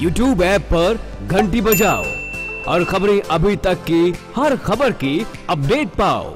YouTube app पर घंटी बजाओ और खबरें अभी तक की हर खबर की अपडेट पाओ।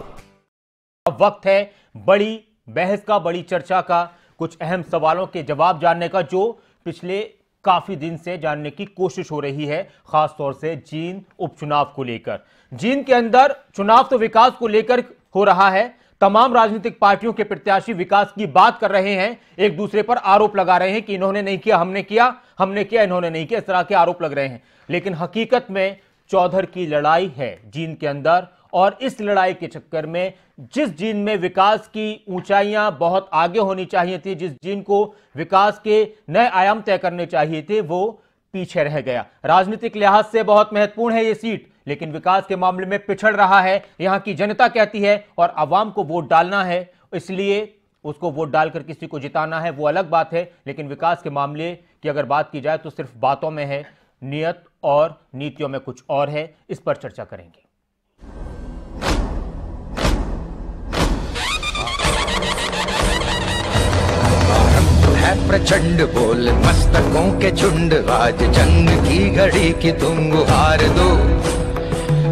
अब वक्त है बड़ी बहस का, बड़ी चर्चा का, कुछ अहम सवालों के जवाब जानने का जो पिछले काफी दिन से जानने की कोशिश हो रही है, खासतौर से जींद उपचुनाव को लेकर। जींद के अंदर चुनाव तो विकास को लेकर हो रहा है। तमाम राजनीतिक पार्टियों के प्रत्याशी विकास की बात कर रहे हैं, एक दूसरे पर आरोप लगा रहे हैं कि इन्होंने नहीं किया, हमने किया, इन्होंने नहीं किया, इस तरह के आरोप लग रहे हैं। लेकिन हकीकत में चौधर की लड़ाई है जींद के अंदर, और इस लड़ाई के चक्कर में जिस जींद में विकास की ऊंचाइयां बहुत आगे होनी चाहिए थी, जिस जींद को विकास के नए आयाम तय करने चाहिए थे, वो पीछे रह गया। राजनीतिक लिहाज से बहुत महत्वपूर्ण है ये सीट, लेकिन विकास के मामले में पिछड़ रहा है। यहां की जनता कहती है और आवाम को वोट डालना है, इसलिए उसको वोट डालकर किसी को जिताना है, वो अलग बात है। लेकिन विकास के मामले की अगर बात की जाए तो सिर्फ बातों में है, नियत और नीतियों में कुछ और है। इस पर चर्चा करेंगे। प्रचंड बोल मस्तकों के झुंड, आज जंग की घड़ी की तुम गुहार दो।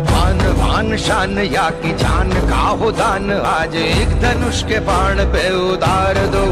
भान भान शान या की जान का हो दान, आज एक धनुष के बाण पे उतार दो।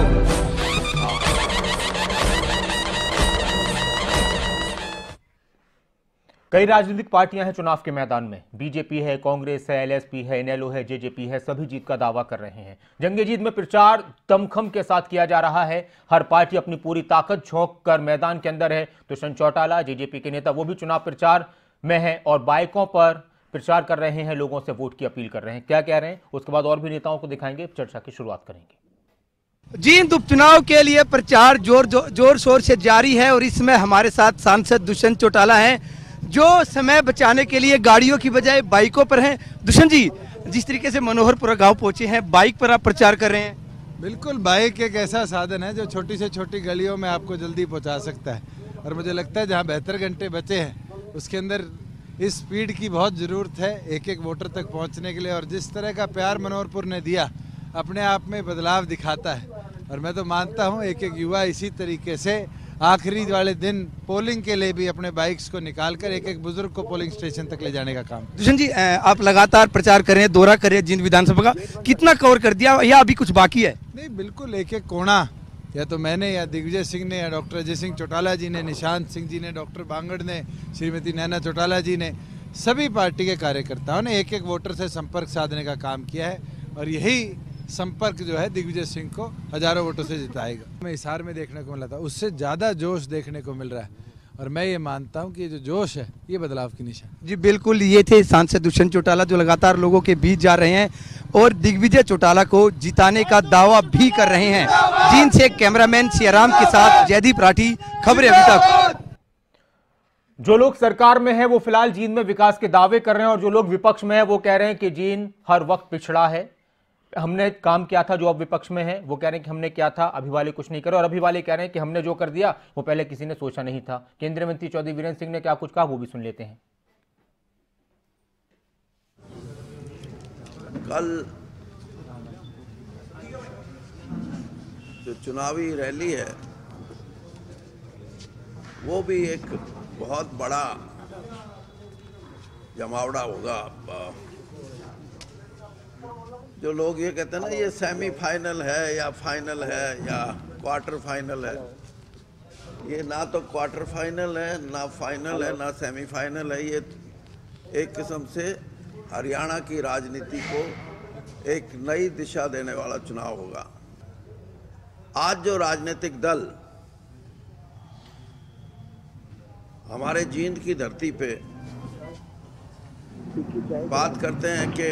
कई राजनीतिक पार्टियां हैं चुनाव के मैदान में। बीजेपी है, कांग्रेस है, एलएसपी है, इनेलो है, जेजेपी है, सभी जीत का दावा कर रहे हैं। जंगे जीत में प्रचार दमखम के साथ किया जा रहा है। हर पार्टी अपनी पूरी ताकत झोंक कर मैदान के अंदर है। दुष्यंत चौटाला, जेजेपी के नेता, वो भी चुनाव प्रचार में है और बाइकों पर प्रचार कर रहे हैं, लोगों से वोट की अपील कर रहे हैं। क्या कह रहे हैं उसके बाद और भी नेताओं को दिखाएंगे, चर्चा की शुरुआत करेंगे। जींद उपचुनाव के लिए प्रचार जोर शोर से जारी है और इसमें हमारे साथ सांसद दुष्यंत चौटाला हैं, जो समय बचाने के लिए गाड़ियों की बजाय बाइकों पर हैं। दुष्यंत जी, जिस तरीके से मनोहरपुरा गांव पहुंचे हैं, बाइक पर आप प्रचार कर रहे हैं। बिल्कुल, बाइक एक ऐसा साधन है जो छोटी से छोटी गलियों में आपको जल्दी पहुंचा सकता है, और मुझे लगता है जहां 72 घंटे बचे हैं उसके अंदर इस स्पीड की बहुत ज़रूरत है एक एक वोटर तक पहुंचने के लिए। और जिस तरह का प्यार मनोहरपुर ने दिया अपने आप में बदलाव दिखाता है, और मैं तो मानता हूँ एक एक युवा इसी तरीके से आखिरी वाले दिन पोलिंग के लिए भी अपने बाइक्स को निकालकर एक एक बुजुर्ग को पोलिंग स्टेशन तक ले जाने का काम। दुष्यंत जी, आप लगातार प्रचार कर रहे हैं, दौरा कर रहे हैं जींद विधानसभा का, कितना कवर कर दिया या अभी कुछ बाकी है? नहीं, बिल्कुल एक एक कोना, या तो मैंने, या दिग्विजय सिंह ने, या डॉक्टर अजय सिंह चौटाला जी ने, निशांत सिंह जी ने, डॉक्टर बांगड़ ने, श्रीमती नैना चौटाला जी ने, सभी पार्टी के कार्यकर्ताओं ने एक एक वोटर से संपर्क साधने का काम किया है, और यही संपर्क जो है दिग्विजय सिंह को हजारों वोटों से जिताएगा। मैं हिसार में देखने को मिला था, उससे ज़्यादा जोश देखने को मिल रहा है, और मैं ये मानता हूँ कि जो जोश है ये बदलाव की निशान। जी बिल्कुल, ये थे सांसद दुष्यंत चौटाला जो लगातार लोगों के बीच जा रहे हैं और दिग्विजय चौटाला को जिताने का दावा भी कर रहे हैं। जींद से कैमरामैन सियाराम के साथ जयदीप राठी, खबरें अभी तक। जो लोग सरकार में है वो फिलहाल जींद में विकास के दावे कर रहे हैं, और जो लोग विपक्ष में है वो कह रहे हैं कि जींद हर वक्त पिछड़ा है, हमने काम किया था। जो अब विपक्ष में है वो कह रहे हैं कि हमने किया था, अभी वाले कुछ नहीं करे, और अभी वाले कह रहे हैं कि हमने जो कर दिया वो पहले किसी ने सोचा नहीं था। केंद्रीय मंत्री चौधरी वीरेंद्र सिंह ने क्या कुछ कहा वो भी सुन लेते हैं। कल जो चुनावी रैली है वो भी एक बहुत बड़ा जमावड़ा होगा। जो लोग ये कहते हैं ना ये सेमीफाइनल है या फाइनल है या क्वार्टर फाइनल है, ये ना तो क्वार्टर फाइनल है, ना फाइनल है, ना सेमीफाइनल है। ये एक किस्म से हरियाणा की राजनीति को एक नई दिशा देने वाला चुनाव होगा। आज जो राजनीतिक दल हमारे जींद की धरती पे बात करते हैं कि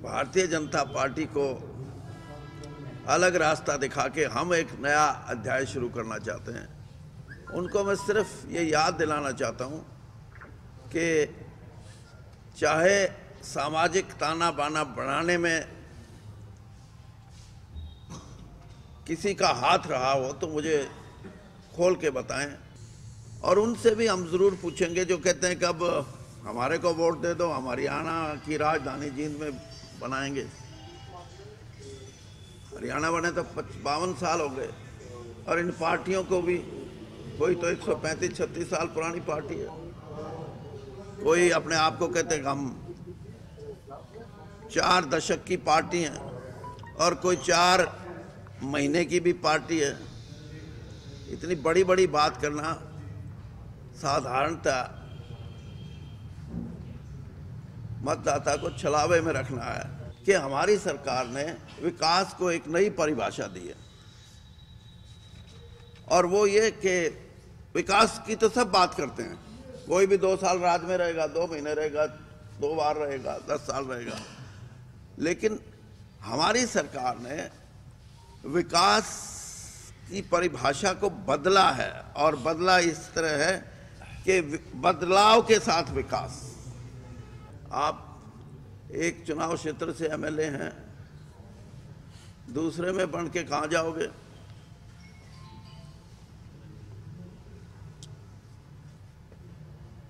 भारतीय जनता पार्टी को अलग रास्ता दिखा के हम एक नया अध्याय शुरू करना चाहते हैं, उनको मैं सिर्फ ये याद दिलाना चाहता हूँ कि चाहे सामाजिक ताना बाना बढ़ाने में किसी का हाथ रहा हो तो मुझे खोल के बताएं, और उनसे भी हम ज़रूर पूछेंगे जो कहते हैं कि अब हमारे को वोट दे दो, हमारी हरियाणा की राजधानी जींद में बनाएंगे। हरियाणा बने तो 52 साल हो गए, और इन पार्टियों को भी, कोई तो 135-36 साल पुरानी पार्टी है, कोई अपने आप को कहते हैं हम 4 दशक की पार्टी है, और कोई 4 महीने की भी पार्टी है। इतनी बड़ी बड़ी बात करना साधारणतः मतदाता को छलावे में रखना है कि हमारी सरकार ने विकास को एक नई परिभाषा दी है, और वो ये कि विकास की तो सब बात करते हैं, कोई भी 2 साल राज में रहेगा, 2 महीने रहेगा, 2 बार रहेगा, 10 साल रहेगा, लेकिन हमारी सरकार ने विकास की परिभाषा को बदला है, और बदला इस तरह है कि बदलाव के साथ विकास। आप एक चुनाव क्षेत्र से एमएलए हैं, दूसरे में बन के कहां जाओगे?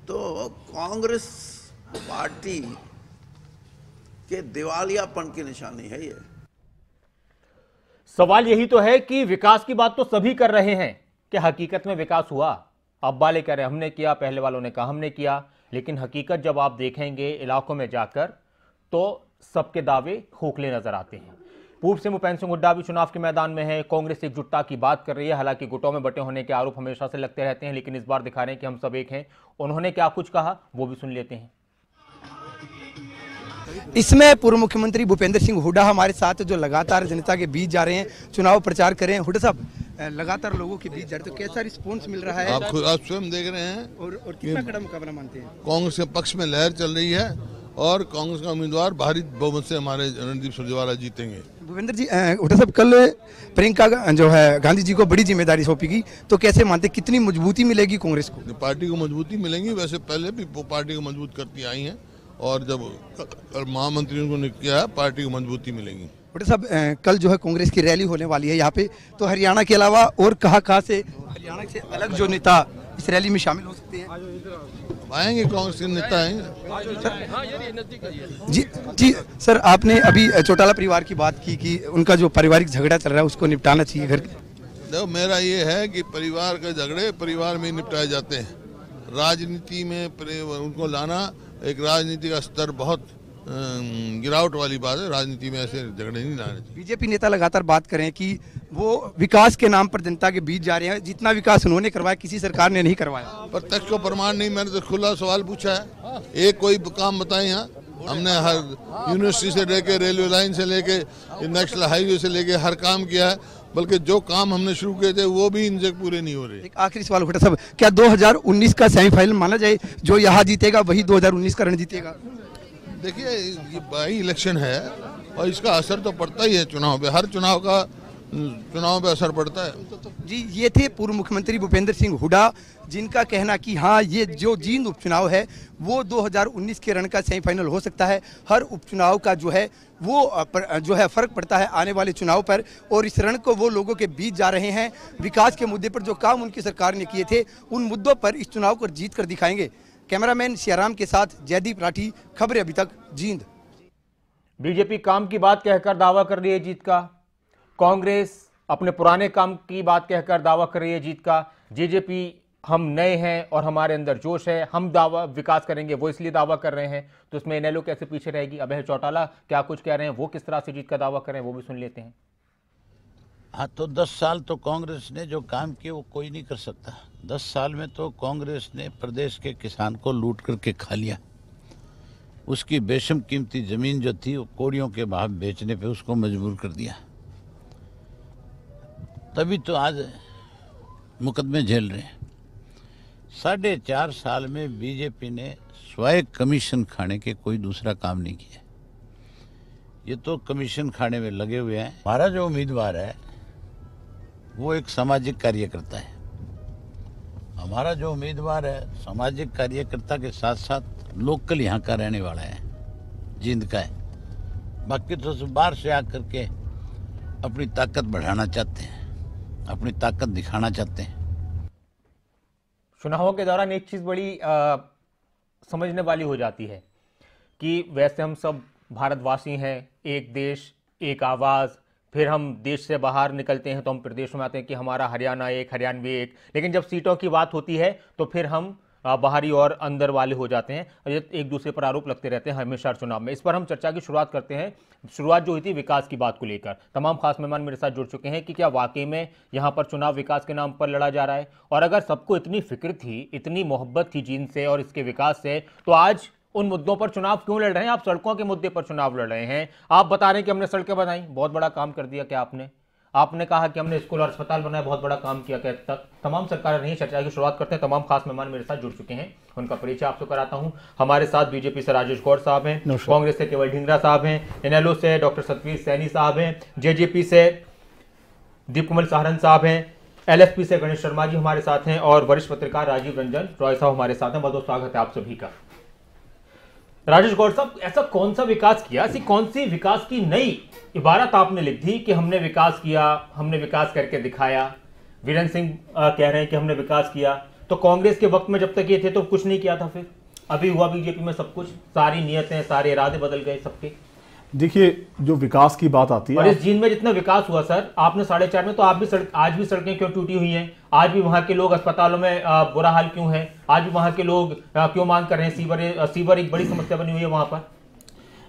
तो कांग्रेस पार्टी के दिवालियापन की निशानी है ये। सवाल यही तो है कि विकास की बात तो सभी कर रहे हैं कि हकीकत में विकास हुआ? अब वाले कह रहे हैं हमने किया, पहले वालों ने कहा हमने किया, लेकिन हकीकत जब आप देखेंगे इलाकों में जाकर तो सबके दावे खोखले नजर आते हैं। पूर्व सीएम भूपेंद्र सिंह हुड्डा भी चुनाव के मैदान में है, कांग्रेस एकजुटता की बात कर रही है, हालांकि गुटों में बटे होने के आरोप हमेशा से लगते रहते हैं, लेकिन इस बार दिखा रहे हैं कि हम सब एक हैं। उन्होंने क्या कुछ कहा वो भी सुन लेते हैं। इसमें पूर्व मुख्यमंत्री भूपेंद्र सिंह हुड्डा हमारे साथ जो लगातार जनता के बीच जा रहे हैं, चुनाव प्रचार कर रहे हैं। हुड्डा साहब, लगातार लोगों के बीच जा रहे, तो कैसा रिस्पॉन्स मिल रहा है? आप स्वयं देख रहे हैं और कितना कड़ा मुकाबला मानते हैं? कांग्रेस के पक्ष में लहर चल रही है और कांग्रेस का उम्मीदवार भारी बहुमत से हमारे रणदीप सुरजेवाला जीतेंगे। भूपेंद्र जी, हुड्डा साहब, कल प्रियंका जो है गांधी जी को बड़ी जिम्मेदारी सौंपी, तो कैसे मानते, कितनी मजबूती मिलेगी कांग्रेस को? पार्टी को मजबूती मिलेगी, वैसे पहले भी पार्टी को मजबूत करती आई हैं, और जब महामंत्रियों को किया है पार्टी को मजबूती मिलेगी। हुड्डा साहब, कल जो है कांग्रेस की रैली होने वाली है यहाँ पे, तो हरियाणा के अलावा और कहाँ से हरियाणा से अलग जो नेता इस रैली में शामिल हो सकते हैं? आएंगे, कांग्रेस के नेता आएंगे। जी जी सर, आपने अभी चौटाला परिवार की बात की कि उनका जो पारिवारिक झगड़ा चल रहा है उसको निपटाना चाहिए घर। देखो, मेरा ये है कि परिवार के झगड़े परिवार में निपटाए जाते हैं, राजनीति में उनको लाना, एक राजनीति का स्तर बहुत गिरावट वाली बात है, राजनीति में ऐसे झगड़े नहीं लाने चाहिए। बीजेपी नेता लगातार बात कर रहे हैं कि वो विकास के नाम पर जनता के बीच जा रहे हैं, जितना विकास उन्होंने करवाया किसी सरकार ने नहीं करवाया। प्रत्यक्ष को प्रमाण नहीं, मैंने तो खुला सवाल पूछा है, एक कोई काम बताएं। यहाँ हमने हर यूनिवर्सिटी से लेके, रेलवे लाइन से लेके, नेशनल हाईवे से लेके हर काम किया है, बल्कि जो काम हमने शुरू किए थे वो भी इनसे पूरे नहीं हो रहे। एक आखिरी सवाल हुड्डा साहब, क्या 2019 का सेमीफाइनल माना जाए, जो यहाँ जीतेगा वही 2019 का रण जीतेगा? देखिए, ये बाई इलेक्शन है और इसका असर तो पड़ता ही है चुनाव पे, हर चुनाव पे असर पड़ता है। जी, ये थे पूर्व मुख्यमंत्री भूपेंद्र सिंह हुड्डा, जिनका कहना कि हाँ, ये जो जींद उपचुनाव है वो 2019 के रण का सेमीफाइनल हो सकता है। हर उपचुनाव का जो है वो जो है फर्क पड़ता है आने वाले चुनाव पर, और इस रण को वो लोगों के बीच जा रहे हैं। विकास के मुद्दे पर जो काम उनकी सरकार ने किए थे, उन मुद्दों पर इस चुनाव को जीत कर दिखाएंगे। कैमरामैन सियाराम के साथ जयदीप राठी, खबरें अभी तक, जींद। बीजेपी काम की बात कहकर दावा कर रही है जीत का, कांग्रेस अपने पुराने काम की बात कहकर दावा कर रही है जीत का, जेजेपी हम नए हैं और हमारे अंदर जोश है, हम दावा विकास करेंगे, वो इसलिए दावा कर रहे हैं। तो इसमें इनेलो कैसे पीछे रहेगी? अभय चौटाला क्या कुछ कह रहे हैं, वो किस तरह से जीत का दावा कर रहे हैं, वो भी सुन लेते हैं। हाँ, तो 10 साल तो कांग्रेस ने जो काम किए वो कोई नहीं कर सकता। 10 साल में तो कांग्रेस ने प्रदेश के किसान को लूट करके खा लिया। उसकी बेशम कीमती जमीन जो थी वो कौड़ियों के भाव बेचने पे उसको मजबूर कर दिया। तभी तो आज मुकदमे झेल रहे हैं। 4.5 साल में बीजेपी ने स्वाय कमीशन खाने के कोई दूसरा काम नहीं किया। ये तो कमीशन खाने में लगे हुए हैं। हमारा जो उम्मीदवार है वो एक सामाजिक कार्यकर्ता है। हमारा जो उम्मीदवार है सामाजिक कार्यकर्ता के साथ साथ लोकल यहाँ का रहने वाला है, जींद का है। बाकी तो बाहर से आकर के अपनी ताकत बढ़ाना चाहते हैं, अपनी ताकत दिखाना चाहते हैं। चुनावों के दौरान एक चीज़ बड़ी समझने वाली हो जाती है कि वैसे हम सब भारतवासी हैं, एक देश एक आवाज़, फिर हम देश से बाहर निकलते हैं तो हम प्रदेशों में आते हैं कि हमारा हरियाणा एक, हरियाणवी एक, लेकिन जब सीटों की बात होती है तो फिर हम बाहरी और अंदर वाले हो जाते हैं और ये एक दूसरे पर आरोप लगते रहते हैं हमेशा चुनाव में। इस पर हम चर्चा की शुरुआत करते हैं। शुरुआत जो हुई थी विकास की बात को लेकर, तमाम खास मेहमान मेरे साथ जुड़ चुके हैं कि क्या वाकई में यहाँ पर चुनाव विकास के नाम पर लड़ा जा रहा है, और अगर सबको इतनी फिक्र थी, इतनी मोहब्बत थी जींद से और इसके विकास से, तो आज उन मुद्दों पर चुनाव क्यों लड़ रहे हैं? आप सड़कों के मुद्दे पर चुनाव लड़ रहे हैं। आप बता रहे हैं कि हमने सड़कें बनाई, बहुत बड़ा काम कर दिया। क्या आपने कहा कि हमने स्कूल और अस्पताल बनाया, बहुत बड़ा काम किया। क्या तक तमाम सरकारें नहीं? चर्चा की शुरुआत करते हैं। तमाम खास मेहमान मेरे साथ जुड़ चुके हैं, उनका परिचय आपसे कराता हूं। हमारे साथ बीजेपी से राजेश गौड़ साहब हैं, कांग्रेस से केवल ढींगरा साहब हैं, इनेलो से डॉक्टर सतवीर सैनी साहब हैं, जेजेपी से दीप कमल सहारन साहब हैं, एलएफपी से गणेश शर्मा जी हमारे साथ हैं, और वरिष्ठ पत्रकार राजीव रंजन रॉय साहब हमारे साथ हैं। बहुत बहुत स्वागत है आप सभी का। राजेश गौड़ साहब, ऐसा कौन सा विकास किया, ऐसी कौन सी विकास की नई इबारत आपने लिख दी कि हमने विकास किया, हमने विकास करके दिखाया? वीरेंद्र सिंह कह रहे हैं कि हमने विकास किया, तो कांग्रेस के वक्त में जब तक ये थे तो कुछ नहीं किया था, फिर अभी हुआ बीजेपी में सब कुछ, सारी नियतें, सारे इरादे बदल गए सबके। देखिए, जो विकास की बात आती है, और इस जींद में जितना विकास हुआ सर, आपने 4.5 में, तो आप भी आज भी सड़कें क्यों टूटी हुई हैं? आज भी वहां के लोग अस्पतालों में बुरा हाल क्यों है? आज भी वहां के लोग क्यों मांग कर रहे हैं? सीवर एक बड़ी समस्या बनी हुई है वहां पर।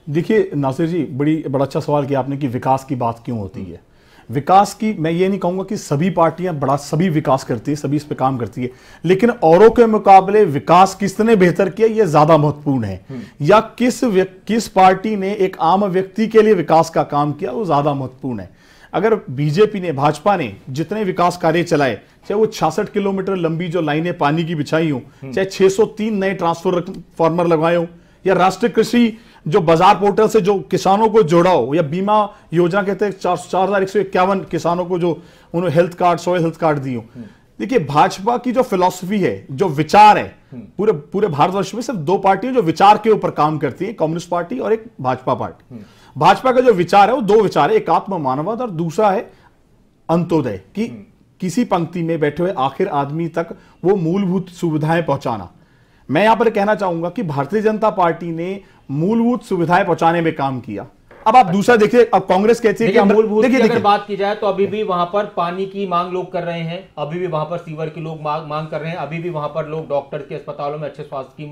देखिए नासिर जी, बड़ा अच्छा सवाल किया आपने कि विकास की बात क्यों होती है। विकास की मैं ये नहीं कहूंगा कि सभी पार्टियां सभी विकास करती है, सभी इस पे काम करती है, लेकिन औरों के मुकाबले विकास किसने बेहतर किया ये ज्यादा महत्वपूर्ण है, या किस पार्टी ने एक आम व्यक्ति के लिए विकास का काम किया वो ज्यादा महत्वपूर्ण है। अगर बीजेपी ने, भाजपा ने जितने विकास कार्य चलाए, चाहे वो 66 किलोमीटर लंबी जो लाइनें पानी की बिछाई हो, चाहे 603 नए ट्रांसफार्मर लगवाए हो, या राष्ट्रीय कृषि जो बाजार पोर्टल से जो किसानों को जोड़ा हो, या बीमा योजना कहते हैं 4151 किसानों को जो उन्होंने health card, soil health card दिए हो। देखिए, भाजपा की जो फिलॉसफी है, जो विचार है, पूरे भारतवर्ष में सिर्फ 2 पार्टियां जो विचार के ऊपर काम करती है, कम्युनिस्ट पार्टी और एक भाजपा पार्टी। भाजपा का जो विचार है वो 2 विचार है, एक आत्म मानववाद और दूसरा है अंत्योदय, कि किसी पंक्ति में बैठे हुए आखिर आदमी तक वो मूलभूत सुविधाएं पहुंचाना। मैं यहां पर कहना चाहूंगा कि भारतीय जनता पार्टी ने मूलभूत सुविधाएं पहुंचाने में काम किया। अब आप दूसरा देखिए, अब कांग्रेस कहती है कि मूलभूत की अगर बात की जाए तो अभी भी वहां पर पानी की मांग लोग कर रहे हैं, अभी भी वहां पर सीवर की लोग मांग कर रहे हैं, अभी भी वहां पर लोग डॉक्टर के अस्पतालों में अच्छे स्वास्थ्य की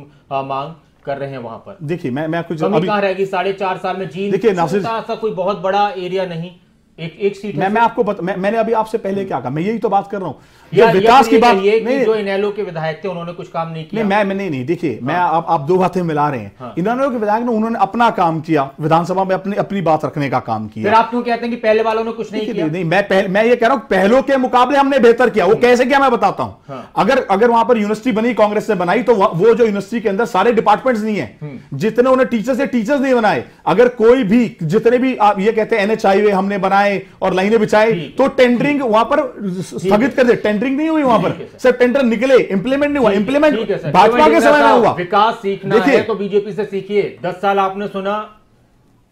मांग कर रहे हैं। वहां पर देखिए, मैं कुछ कमी कहां रहेगी? 4.5 साल में जींद ऐसा कोई बहुत बड़ा एरिया नहीं, एक सीट। मैं आपको मैंने अभी आपसे पहले क्या कहा, मैं यही तो बात कर रहा हूं। विकास की बात नहीं, जो इनेलो के विधायक थे उन्होंने कुछ काम नहीं किया। नहीं, देखिए, मैं आप 2 बातें मिला रहे हैं। इनेलो के विधायक ने उन्होंने अपना काम किया, विधानसभा में अपनी बात रखने का काम किया। फिर आप क्यों कहते हैं कि पहले वालों ने कुछ नहीं किया? नहीं, मैं ये कह रहा हूं पहलों के मुकाबले हमने बेहतर किया। वो कैसे किया मैं बताता हूं। अगर वहां पर यूनिवर्सिटी बनी, कांग्रेस से बनाई, तो वो जो यूनिवर्सिटी के अंदर सारे डिपार्टमेंट्स नहीं है, जितने उन्हें टीचर्स नहीं बनाए, अगर कोई भी जितने भी आप ये कहते हैं NH हाईवे हमने बनाए और लाइनें बिछाए, तो टेंडरिंग वहां पर स्थगित कर दे। टेंडरिंग नहीं हुई वहां पर, सिर्फ टेंडर निकले, इंप्लीमेंट नहीं हुआ। इंप्लीमेंट भाजपा के समय में हुआ। विकास सीखना है तो बीजेपी से सीखिए। 10 साल आपने सुना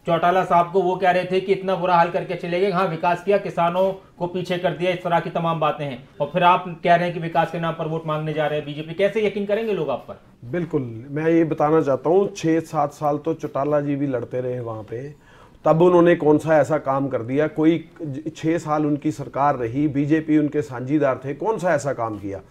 चौटाला साहब को, वो कह रहे थे कि इतना बुरा हाल करके चले गए, हाँ विकास किया, किसानों को पीछे कर दिया, इस तरह की तमाम बातें हैं, और फिर आप कह रहे हैं कि विकास के नाम पर वोट मांगने जा रहे हैं बीजेपी। कैसे यकीन करेंगे लोग आप पर? बिल्कुल, मैं ये बताना चाहता हूँ, 6-7 साल तो चौटाला जी भी लड़ते रहे वहां पे, तब उन्होंने कौन सा ऐसा काम कर दिया? कोई 6 साल उनकी सरकार रही, बीजेपी उनके साझीदार थे, कौन सा ऐसा काम किया?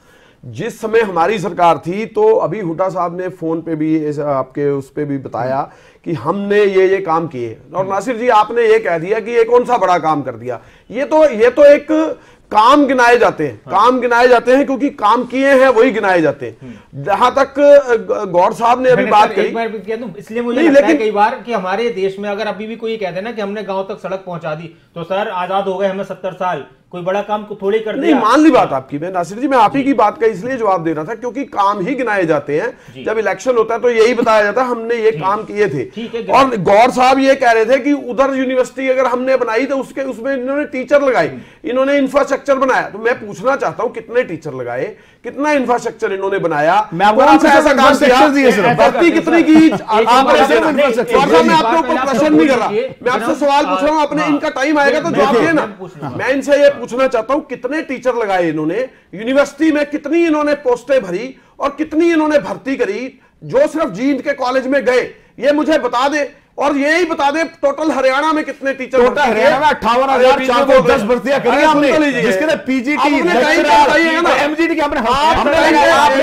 जिस समय हमारी सरकार थी तो अभी हुड्डा साहब ने फोन पे भी आपके उस पे भी बताया कि हमने ये काम किए, और नासिर जी आपने ये कह दिया कि ये कौन सा बड़ा काम कर दिया। ये तो एक काम गिनाए जाते हैं, काम गिनाए जाते हैं क्योंकि काम किए हैं वही गिनाए जाते हैं। जहां तक गौड़ साहब ने अभी बात करी, इसलिए मुझे लगता है कई बार कि हमारे देश में अगर अभी भी कोई कहते हैं ना कि हमने गांव तक सड़क पहुंचा दी, तो सर आजाद हो गए हमें 70 साल, कोई बड़ा काम को थोड़ी कर दिया। नहीं, मान ली बात आपकी। मैं नासिर जी, मैं आप ही की बात का इसलिए जवाब दे रहा था क्योंकि काम ही गिनाए जाते हैं। जब इलेक्शन होता है तो यही बताया जाता है हमने ये काम किए थे। और गौड़ साहब ये कह रहे थे कि उधर यूनिवर्सिटी अगर हमने बनाई तो उसमें इन्होंने टीचर लगाए, इन्होंने इंफ्रास्ट्रक्चर बनाया। तो मैं पूछना चाहता हूं कितने टीचर लगाए, कितना इंफ्रास्ट्रक्चर इन्होंने बनाया, कौन सा ऐसा काम किया, भर्ती कितनी की? मैं आपको प्रश्न नहीं कर रहा, मैं आपसे सवाल पूछ रहा हूं, अपने इनका टाइम आएगा तो जवाब देना। मैं इनसे ये पूछना चाहता हूं कितने टीचर लगाए इन्होंने यूनिवर्सिटी में, कितनी इन्होंने पोस्टें भरी और कितनी इन्होंने भर्ती करी? जो सिर्फ जींद के कॉलेज में गए ये मुझे बता दे। और यही बता दे टोटल हरियाणा में कितने टीचर टोटल हरियाणा में 58,410 भर्तियां करी हमने, जिसके लिए पीजीटी एमजीटी की हमने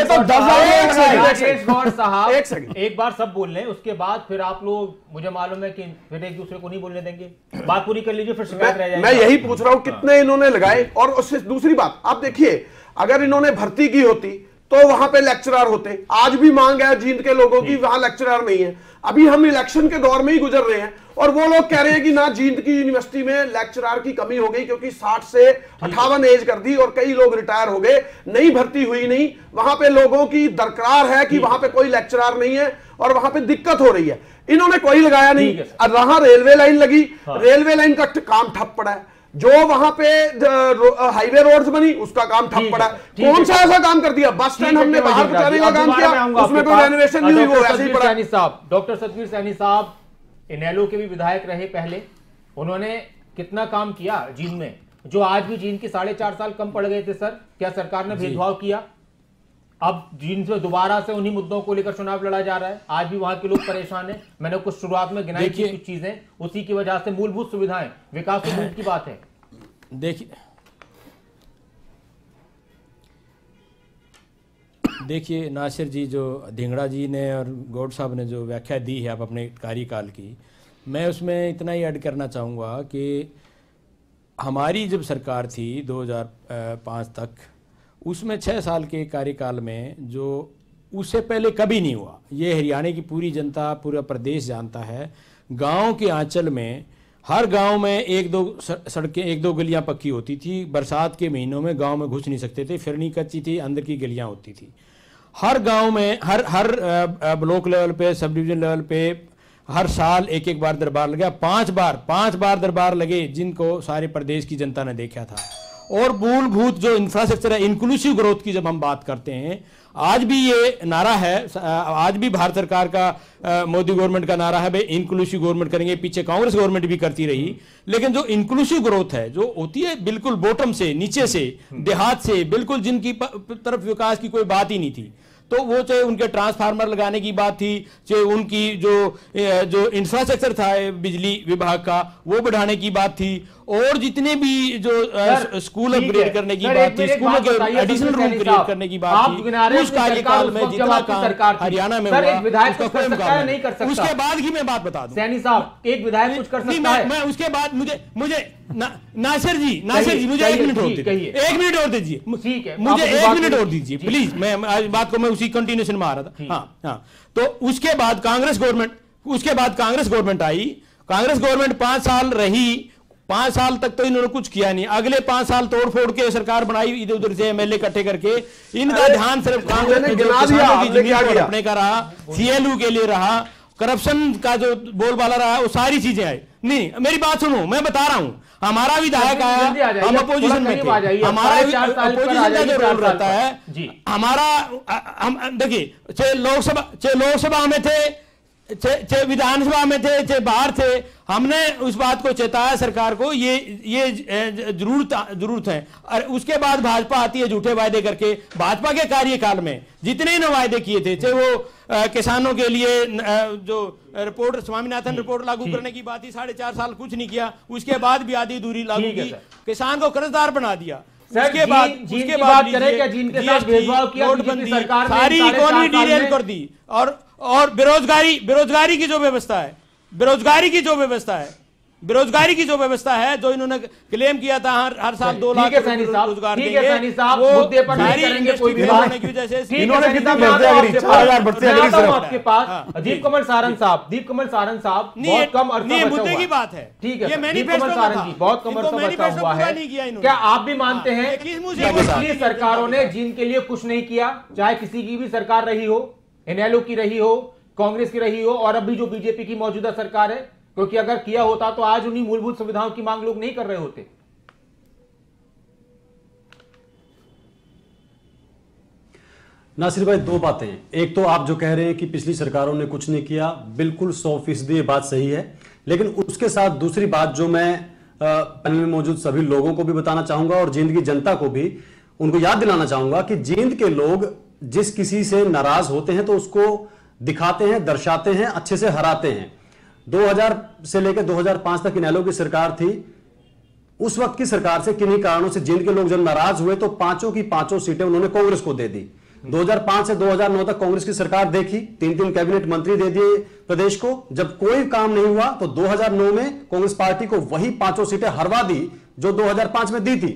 तो 10,000 एक बार सब बोल लें, उसके बाद फिर आप लोग, मुझे मालूम है कि फिर एक दूसरे को नहीं बोलने देंगे, बात पूरी कर लीजिए, फिर शिकायत रह जाएगी। मैं यही पूछ रहा हूं कितने इन्होंने लगाए। और उससे दूसरी बात आप देखिए, अगर इन्होंने भर्ती की होती तो वहां पे लेक्चरर होते। आज भी मांग है जींद के लोगों की, वहां लेक्चरर नहीं है। अभी हम इलेक्शन के दौर में ही गुजर रहे हैं और वो लोग कह रहे हैं कि ना जींद की यूनिवर्सिटी में लेक्चरर की कमी हो गई क्योंकि 60 से 58 एज कर दी और कई लोग रिटायर हो गए, नई भर्ती हुई नहीं। वहां पे लोगों की दरकार है कि वहां पे कोई लेक्चरर नहीं है और वहां पे दिक्कत हो रही है। इन्होंने कोई लगाया नहीं। रहा रेलवे लाइन लगी, रेलवे लाइन का काम ठप पड़ा है। जो वहां पे हाईवे रोड्स बनी उसका काम ठप पड़ा। कौन सा ऐसा काम कर दिया? बस स्टैंड हमने बाहर पहुंचाने का काम किया, उसमें कोई रेनोवेशन नहीं हुई, वो ऐसे ही पड़ा। डॉक्टर सतवीर सैनी साहब इनेलो के भी विधायक रहे पहले, उन्होंने कितना काम किया जींद में, जो आज भी जींद के 4.5 साल कम पड़ गए थे सर। क्या सरकार ने भेदभाव किया? अब जींद में दोबारा से उन्हीं मुद्दों को लेकर चुनाव लड़ा जा रहा है। आज भी वहां के लोग परेशान हैं। मैंने कुछ शुरुआत में गिनाई थी कुछ चीजें, उसी की वजह से मूलभूत सुविधाएं, विकास तो दूर की बात है। देखिए नासिर जी, जो धिंगड़ा जी ने और गौड़ साहब ने जो व्याख्या दी है आप अपने कार्यकाल की, मैं उसमें इतना ही ऐड करना चाहूँगा कि हमारी जब सरकार थी 2005 तक, उसमें 6 साल के कार्यकाल में जो उससे पहले कभी नहीं हुआ, ये हरियाणा की पूरी जनता, पूरा प्रदेश जानता है। गांव के आंचल में हर गांव में 1-2 सड़कें, 1-2 गलियां पक्की होती थी। बरसात के महीनों में गांव में घुस नहीं सकते थे, फिरनी कच्ची थी, अंदर की गलियां होती थी। हर गांव में, हर ब्लॉक लेवल पे, सब डिवीजन लेवल पे हर साल एक बार दरबार लगा। 5 बार दरबार लगे, जिनको सारे प्रदेश की जनता ने देखा था। और मूलभूत जो इंफ्रास्ट्रक्चर है, इंक्लूसिव ग्रोथ की जब हम बात करते हैं, आज भी ये नारा है, आज भी भारत सरकार का, मोदी गवर्नमेंट का नारा है भाई इंक्लूसिव गवर्नमेंट करेंगे। पीछे कांग्रेस गवर्नमेंट भी करती रही, लेकिन जो इंक्लूसिव ग्रोथ है, जो होती है बिल्कुल बॉटम से, नीचे से, देहात से, बिल्कुल जिनकी तरफ विकास की कोई बात ही नहीं थी, तो वो चाहे उनके ट्रांसफार्मर लगाने की बात थी, चाहे उनकी जो इंफ्रास्ट्रक्चर था बिजली विभाग का वो बढ़ाने की बात थी, और जितने भी जो स्कूल अपग्रेड करने की बात थी, स्कूलों के एडिशनल रूम क्रिएट करने की बात थी, उस कार्यकाल में जितना काम हरियाणा में हुआ उसका कोई मुकाबला नहीं कर सकता। उसके बाद ही मैं बात बता दूं, सैनी साहब एक विधायक कुछ कर सकता है। मैं उसके बाद मुझे नासिर जी मुझे 1 मिनट और दीजिए, 1 मिनट और दीजिए, ठीक है, मुझे 1 मिनट और दीजिए प्लीज। मैं आज बात को मैं उसी कंटिन्यूएशन में आ रहा था। हाँ, तो उसके बाद कांग्रेस गवर्नमेंट आई। कांग्रेस गवर्नमेंट 5 साल रही, 5 साल तक तो इन्होंने कुछ किया नहीं। अगले 5 साल तोड़ फोड़ के सरकार बनाई, इधर उधर से एमएलए इकट्ठे करके। इनका ध्यान सिर्फ कांग्रेस की जमीन को हड़पने का रहा, सीएलयू के लिए रहा, करप्शन का जो बोलबाला रहा, वो सारी चीजें आई। नहीं, मेरी बात सुनो, मैं बता रहा हूं, हमारा विधायक आया, हम अपोजिशन में थे, हमारा अपोजिशन का जो रोल रहता है हमारा, हम देखिए, चाहे लोकसभा में थे, चाहे विधानसभा में थे, चाहे बाहर थे, हमने उस बात को चेताया सरकार को, ये जरूरत है। और उसके बाद भाजपा आती है झूठे वायदे करके। भाजपा के कार्यकाल में जितने इन्होंने वायदे किए थे, चाहे वो किसानों के लिए जो रिपोर्ट, स्वामीनाथन रिपोर्ट लागू करने की बात थी, 4.5 साल कुछ नहीं किया। उसके बाद भी आधी अधूरी लागू की, किसान को कर्जदार बना दिया। उसके बाद सारी इकोनॉमी डीरेल कर दी। और बेरोजगारी की जो व्यवस्था है, जो इन्होंने क्लेम किया था हर साल 2 लाख रोजगार देंगे, आपके पास दीप कमल सारंग साहब बहुत कम अरसा मुद्दे की बात है। ठीक है, बहुत कम अरसा बचा हुआ है। क्या आप भी मानते हैं कि पिछली सरकारों ने जिनके लिए कुछ नहीं किया, चाहे किसी की भी सरकार रही हो, इनेलो की रही हो, कांग्रेस की रही हो, और अभी जो बीजेपी की मौजूदा सरकार है? क्योंकि अगर किया होता तो आज उन्हीं मूलभूत सुविधाओं की मांग लोग नहीं कर रहे होते। नासिर भाई, 2 बातें हैं। एक तो आप जो कह रहे हैं कि पिछली सरकारों ने कुछ नहीं किया, बिल्कुल 100% ये बात सही है। लेकिन उसके साथ दूसरी बात जो मैं पैनल में मौजूद सभी लोगों को भी बताना चाहूंगा और जींद की जनता को भी उनको याद दिलाना चाहूंगा कि जींद के लोग जिस किसी से नाराज होते हैं तो उसको दिखाते हैं, दर्शाते हैं, अच्छे से हराते हैं। 2000 से लेकर 2005 तक इनेलो की सरकार थी। उस वक्त की सरकार से किन्हीं कारणों से जींद के लोग जब नाराज हुए तो पांचों की पांचों सीटें उन्होंने कांग्रेस को दे दी। 2005 से 2009 तक कांग्रेस की सरकार देखी, 3-3 कैबिनेट मंत्री दे दिए प्रदेश को। जब कोई काम नहीं हुआ तो 2009 में कांग्रेस पार्टी को वही पांचों सीटें हरवा दी जो 2005 में दी थी,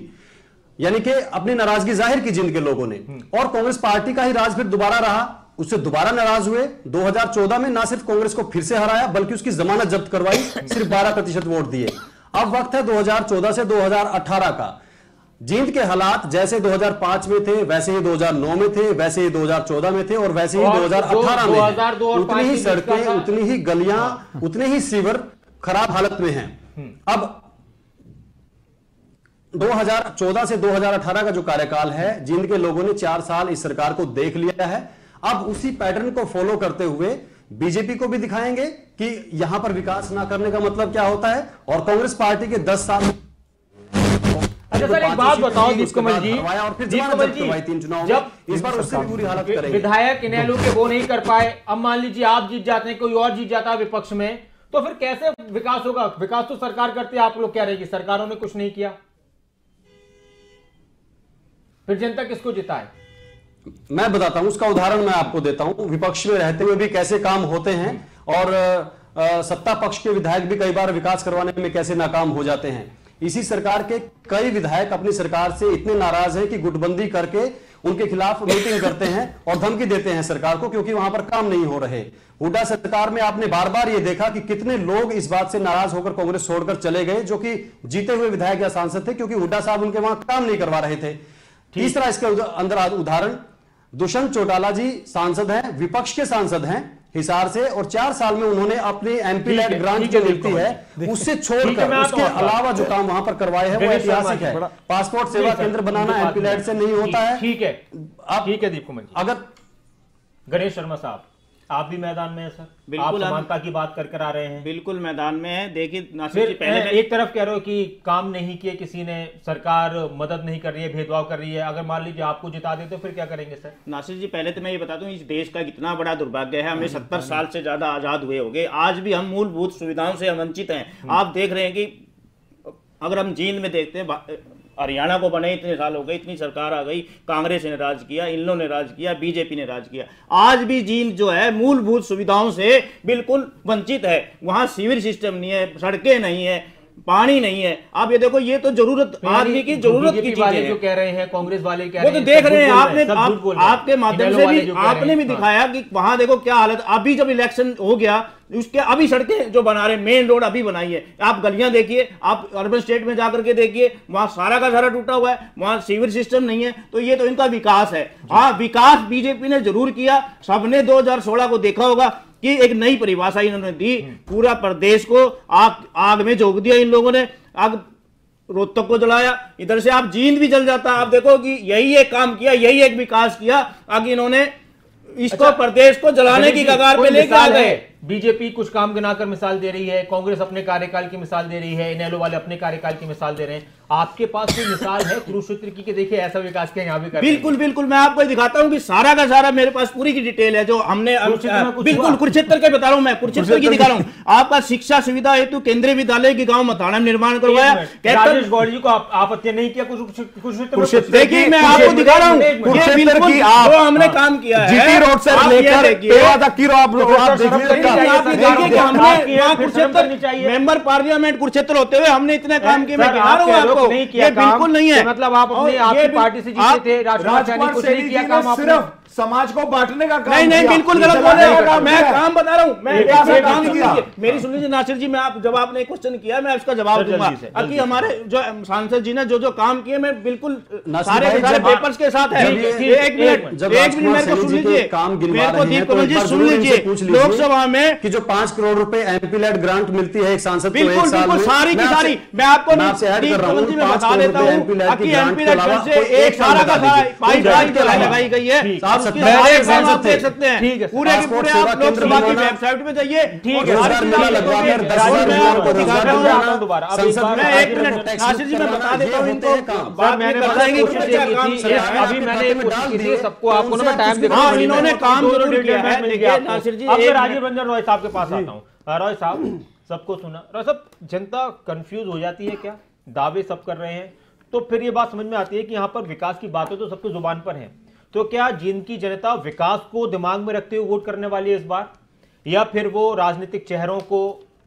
यानी कि अपनी नाराजगी जाहिर की जिंद के लोगों ने। और कांग्रेस पार्टी का ही राज फिर दोबारा रहा, उससे दोबारा नाराज हुए। 2014 में ना सिर्फ कांग्रेस को फिर से हराया बल्कि उसकी जमानत जब्त करवाई, सिर्फ 12% वोट दिए। अब वक्त है 2014 से 2018 का। जींद के हालात जैसे 2005 में थे वैसे ही 2009 में थे, वैसे ही 2014 में थे और वैसे ही 2018 में हैं। उतनी ही सड़कें, उतनी ही गलियां, उतने ही सीवर खराब हालत में हैं। अब 2014 से 2018 का जो कार्यकाल है, जींद के लोगों ने 4 साल इस सरकार को देख लिया है। अब उसी पैटर्न को फॉलो करते हुए बीजेपी को भी दिखाएंगे कि यहां पर विकास ना करने का मतलब क्या होता है। और कांग्रेस पार्टी के 10 साल। अच्छा सर, एक बात बताओ दीपकमल जी, जब इस बार उससे भी बुरी हालत करेंगे। विधायक इनेलो के वो नहीं कर पाए, अब मान लीजिए आप जीत जाते हैं, कोई और जीत जाता है विपक्ष में, तो फिर कैसे विकास होगा? विकास तो सरकार करती है, आप लोग कह रहे हैं कि सरकारों ने कुछ नहीं किया, फिर जनता किसको जिताए? मैं बताता हूं, उसका उदाहरण मैं आपको देता हूं। विपक्ष में रहते हुए भी कैसे काम होते हैं और सत्ता पक्ष के विधायक भी कई बार विकास करवाने में कैसे नाकाम हो जाते हैं। इसी सरकार के कई विधायक अपनी सरकार से इतने नाराज हैं कि गुटबंदी करके उनके खिलाफ मीटिंग करते हैं और धमकी देते हैं सरकार को, क्योंकि वहां पर काम नहीं हो रहे। हुड्डा सरकार में आपने बार बार यह देखा कि कितने लोग इस बात से नाराज होकर कांग्रेस छोड़कर चले गए, जो कि जीते हुए विधायक या सांसद थे, क्योंकि हुड्डा साहब उनके वहां काम नहीं करवा रहे थे। तीसरा इसके अंदर उदाहरण, दुष्यंत चौटाला जी सांसद हैं, विपक्ष के सांसद हैं हिसार से, और 4 साल में उन्होंने अपने एमपी लैड ग्रांट जो मिलती है उससे छोड़कर उसके अलावा जो काम वहां पर करवाए हैं वो ऐतिहासिक है। पासपोर्ट सेवा केंद्र बनाना एमपी लैड से नहीं होता है। ठीक है, ठीक है दीपकमल जी। अगर गणेश शर्मा साहब, आप भी मैदान में है सर, बिल्कुल आप समानता की बात कर आ रहे हैं। बिल्कुल मैदान में है। देखिए नासिर जी, पहले एक तरफ कह रहे हो कि काम नहीं किए किसी ने, सरकार मदद नहीं कर रही है, भेदभाव कर रही है, अगर मान लीजिए आपको जिता दे तो फिर क्या करेंगे सर? नासिर जी, पहले तो मैं ये बताता हूँ, इस देश का कितना बड़ा दुर्भाग्य है, हमें 70 साल से ज्यादा आजाद हुए हो गए, आज भी हम मूलभूत सुविधाओं से वंचित हैं। आप देख रहे हैं कि अगर हम जींद में देखते हैं, हरियाणा को बने इतने साल हो गए, इतनी सरकार आ गई, कांग्रेस ने राज किया, इन लोगों ने राज किया, बीजेपी ने राज किया, आज भी जींद जो है मूलभूत सुविधाओं से बिल्कुल वंचित है। वहां सीवर सिस्टम नहीं है, सड़कें नहीं है, पानी नहीं है। आप ये देखो, ये तो जरूरत आदमी की जरूरत की चीजें हैं। जो कह रहे हैं कांग्रेस वाले कह रहे हैं, वो तो देख रहे हैं, आपके माध्यम से भी आपने भी दिखाया कि वहां देखो क्या हालत। अभी जब इलेक्शन हो गया, उसके अभी सड़कें जो बना रहे, मेन रोड अभी बनाई है, आप गलियां देखिए, आप अर्बन स्टेट में जाकर के देखिए, वहां सारा का सारा टूटा हुआ है, वहां सीवर सिस्टम नहीं है। तो ये तो इनका विकास है। हाँ, विकास बीजेपी ने जरूर किया। सबने 2016 को देखा होगा कि एक नई परिभाषा इन्होंने दी, पूरा प्रदेश को आग में झोंक दिया इन लोगों ने, आग रोहतक को जलाया, इधर से आप जींद भी जल जाता। आप देखो कि यही एक काम किया, यही एक विकास किया, आगे इन्होंने इसको प्रदेश को जलाने की कगार पे लेके आ गए। बीजेपी कुछ काम गिनाकर मिसाल दे रही है, कांग्रेस अपने कार्यकाल की मिसाल दे रही है, इनेलो वाले अपने कार्यकाल की मिसाल दे रहे हैं। आपके पास कोई मिसाल है कुरुक्षेत्र की कि देखिए ऐसा विकास किया यहाँ भी कर? बिल्कुल बिल्कुल, मैं आपको दिखाता हूँ कि सारा का सारा मेरे पास पूरी की डिटेल है जो हमने बिल्कुल कुरुक्षेत्र के बता रहा हूँ, मैं कुरुक्षेत्र की दिखा रहा हूँ। आपका शिक्षा सुविधा हेतु केंद्रीय विद्यालय की गाँव मथाना में निर्माण करवाया। राजेश गौड़ जी को आपत्ति नहीं किया कुरुक्षेत्र? देखिए मैं आपको दिखा रहा हूँ, जो हमने काम किया है मेंबर पार्लियामेंट कुरुक्षेत्र होते हुए हमने इतने काम किए। मैं गिना रहा हूं आपको, ये बिल्कुल नहीं है। मतलब आप अपने आपकी पार्टी से जीते थे, राजकुमार कुछ नहीं किया काम आपने, समाज को बांटने का काम। नहीं बिल्कुल गलत बोल रहे हो, मैं काम बता रहा हूं। मेरी सुन लीजिए नासिर जी, मैं आप जब आपने क्वेश्चन किया मैं उसका जवाब दूंगा। कि हमारे जो सांसद जी ने जो काम किए, मैं बिल्कुल सारे पेपर्स के साथ है। एक मिनट मेरे को सुन लीजिए, मेरे को दीपकमल जी सुन लीजिए। लोकसभा में कि जो 5 करोड़ रुपए एमपी लैड ग्रांट मिलती है एक सांसद को, बिल्कुल बिल्कुल सारी की सारी मैं आपको दीपकमल जी में बता देता हूँ कि एमपी लैड से एक सारा का सारा पाइप लगाई गई है। आप देख सकते हैं, पूरे के पूरे आप लोकसभा की वेबसाइट पे जाइए। ठीक है, एक मिनट नासिर जी मैं बता देता हूँ इनको, अभी मैंने सबको आपको ना टाइम देखा, इन्होंने काम जरूर किया है। नासिर जी, राजीव रंजन रॉय साहब के पास आता हूँ। रॉय साहब, सबको सुना। रॉय साहब, जनता कंफ्यूज हो जाती है क्या? दावे सब कर रहे हैं, तो फिर ये बात समझ में आती है कि यहाँ पर विकास की बातें तो सबकी जुबान पर है, तो क्या जिनकी जनता विकास को दिमाग में रखते हुए वोट करने वाली है इस बार, या फिर वो राजनीतिक चेहरों को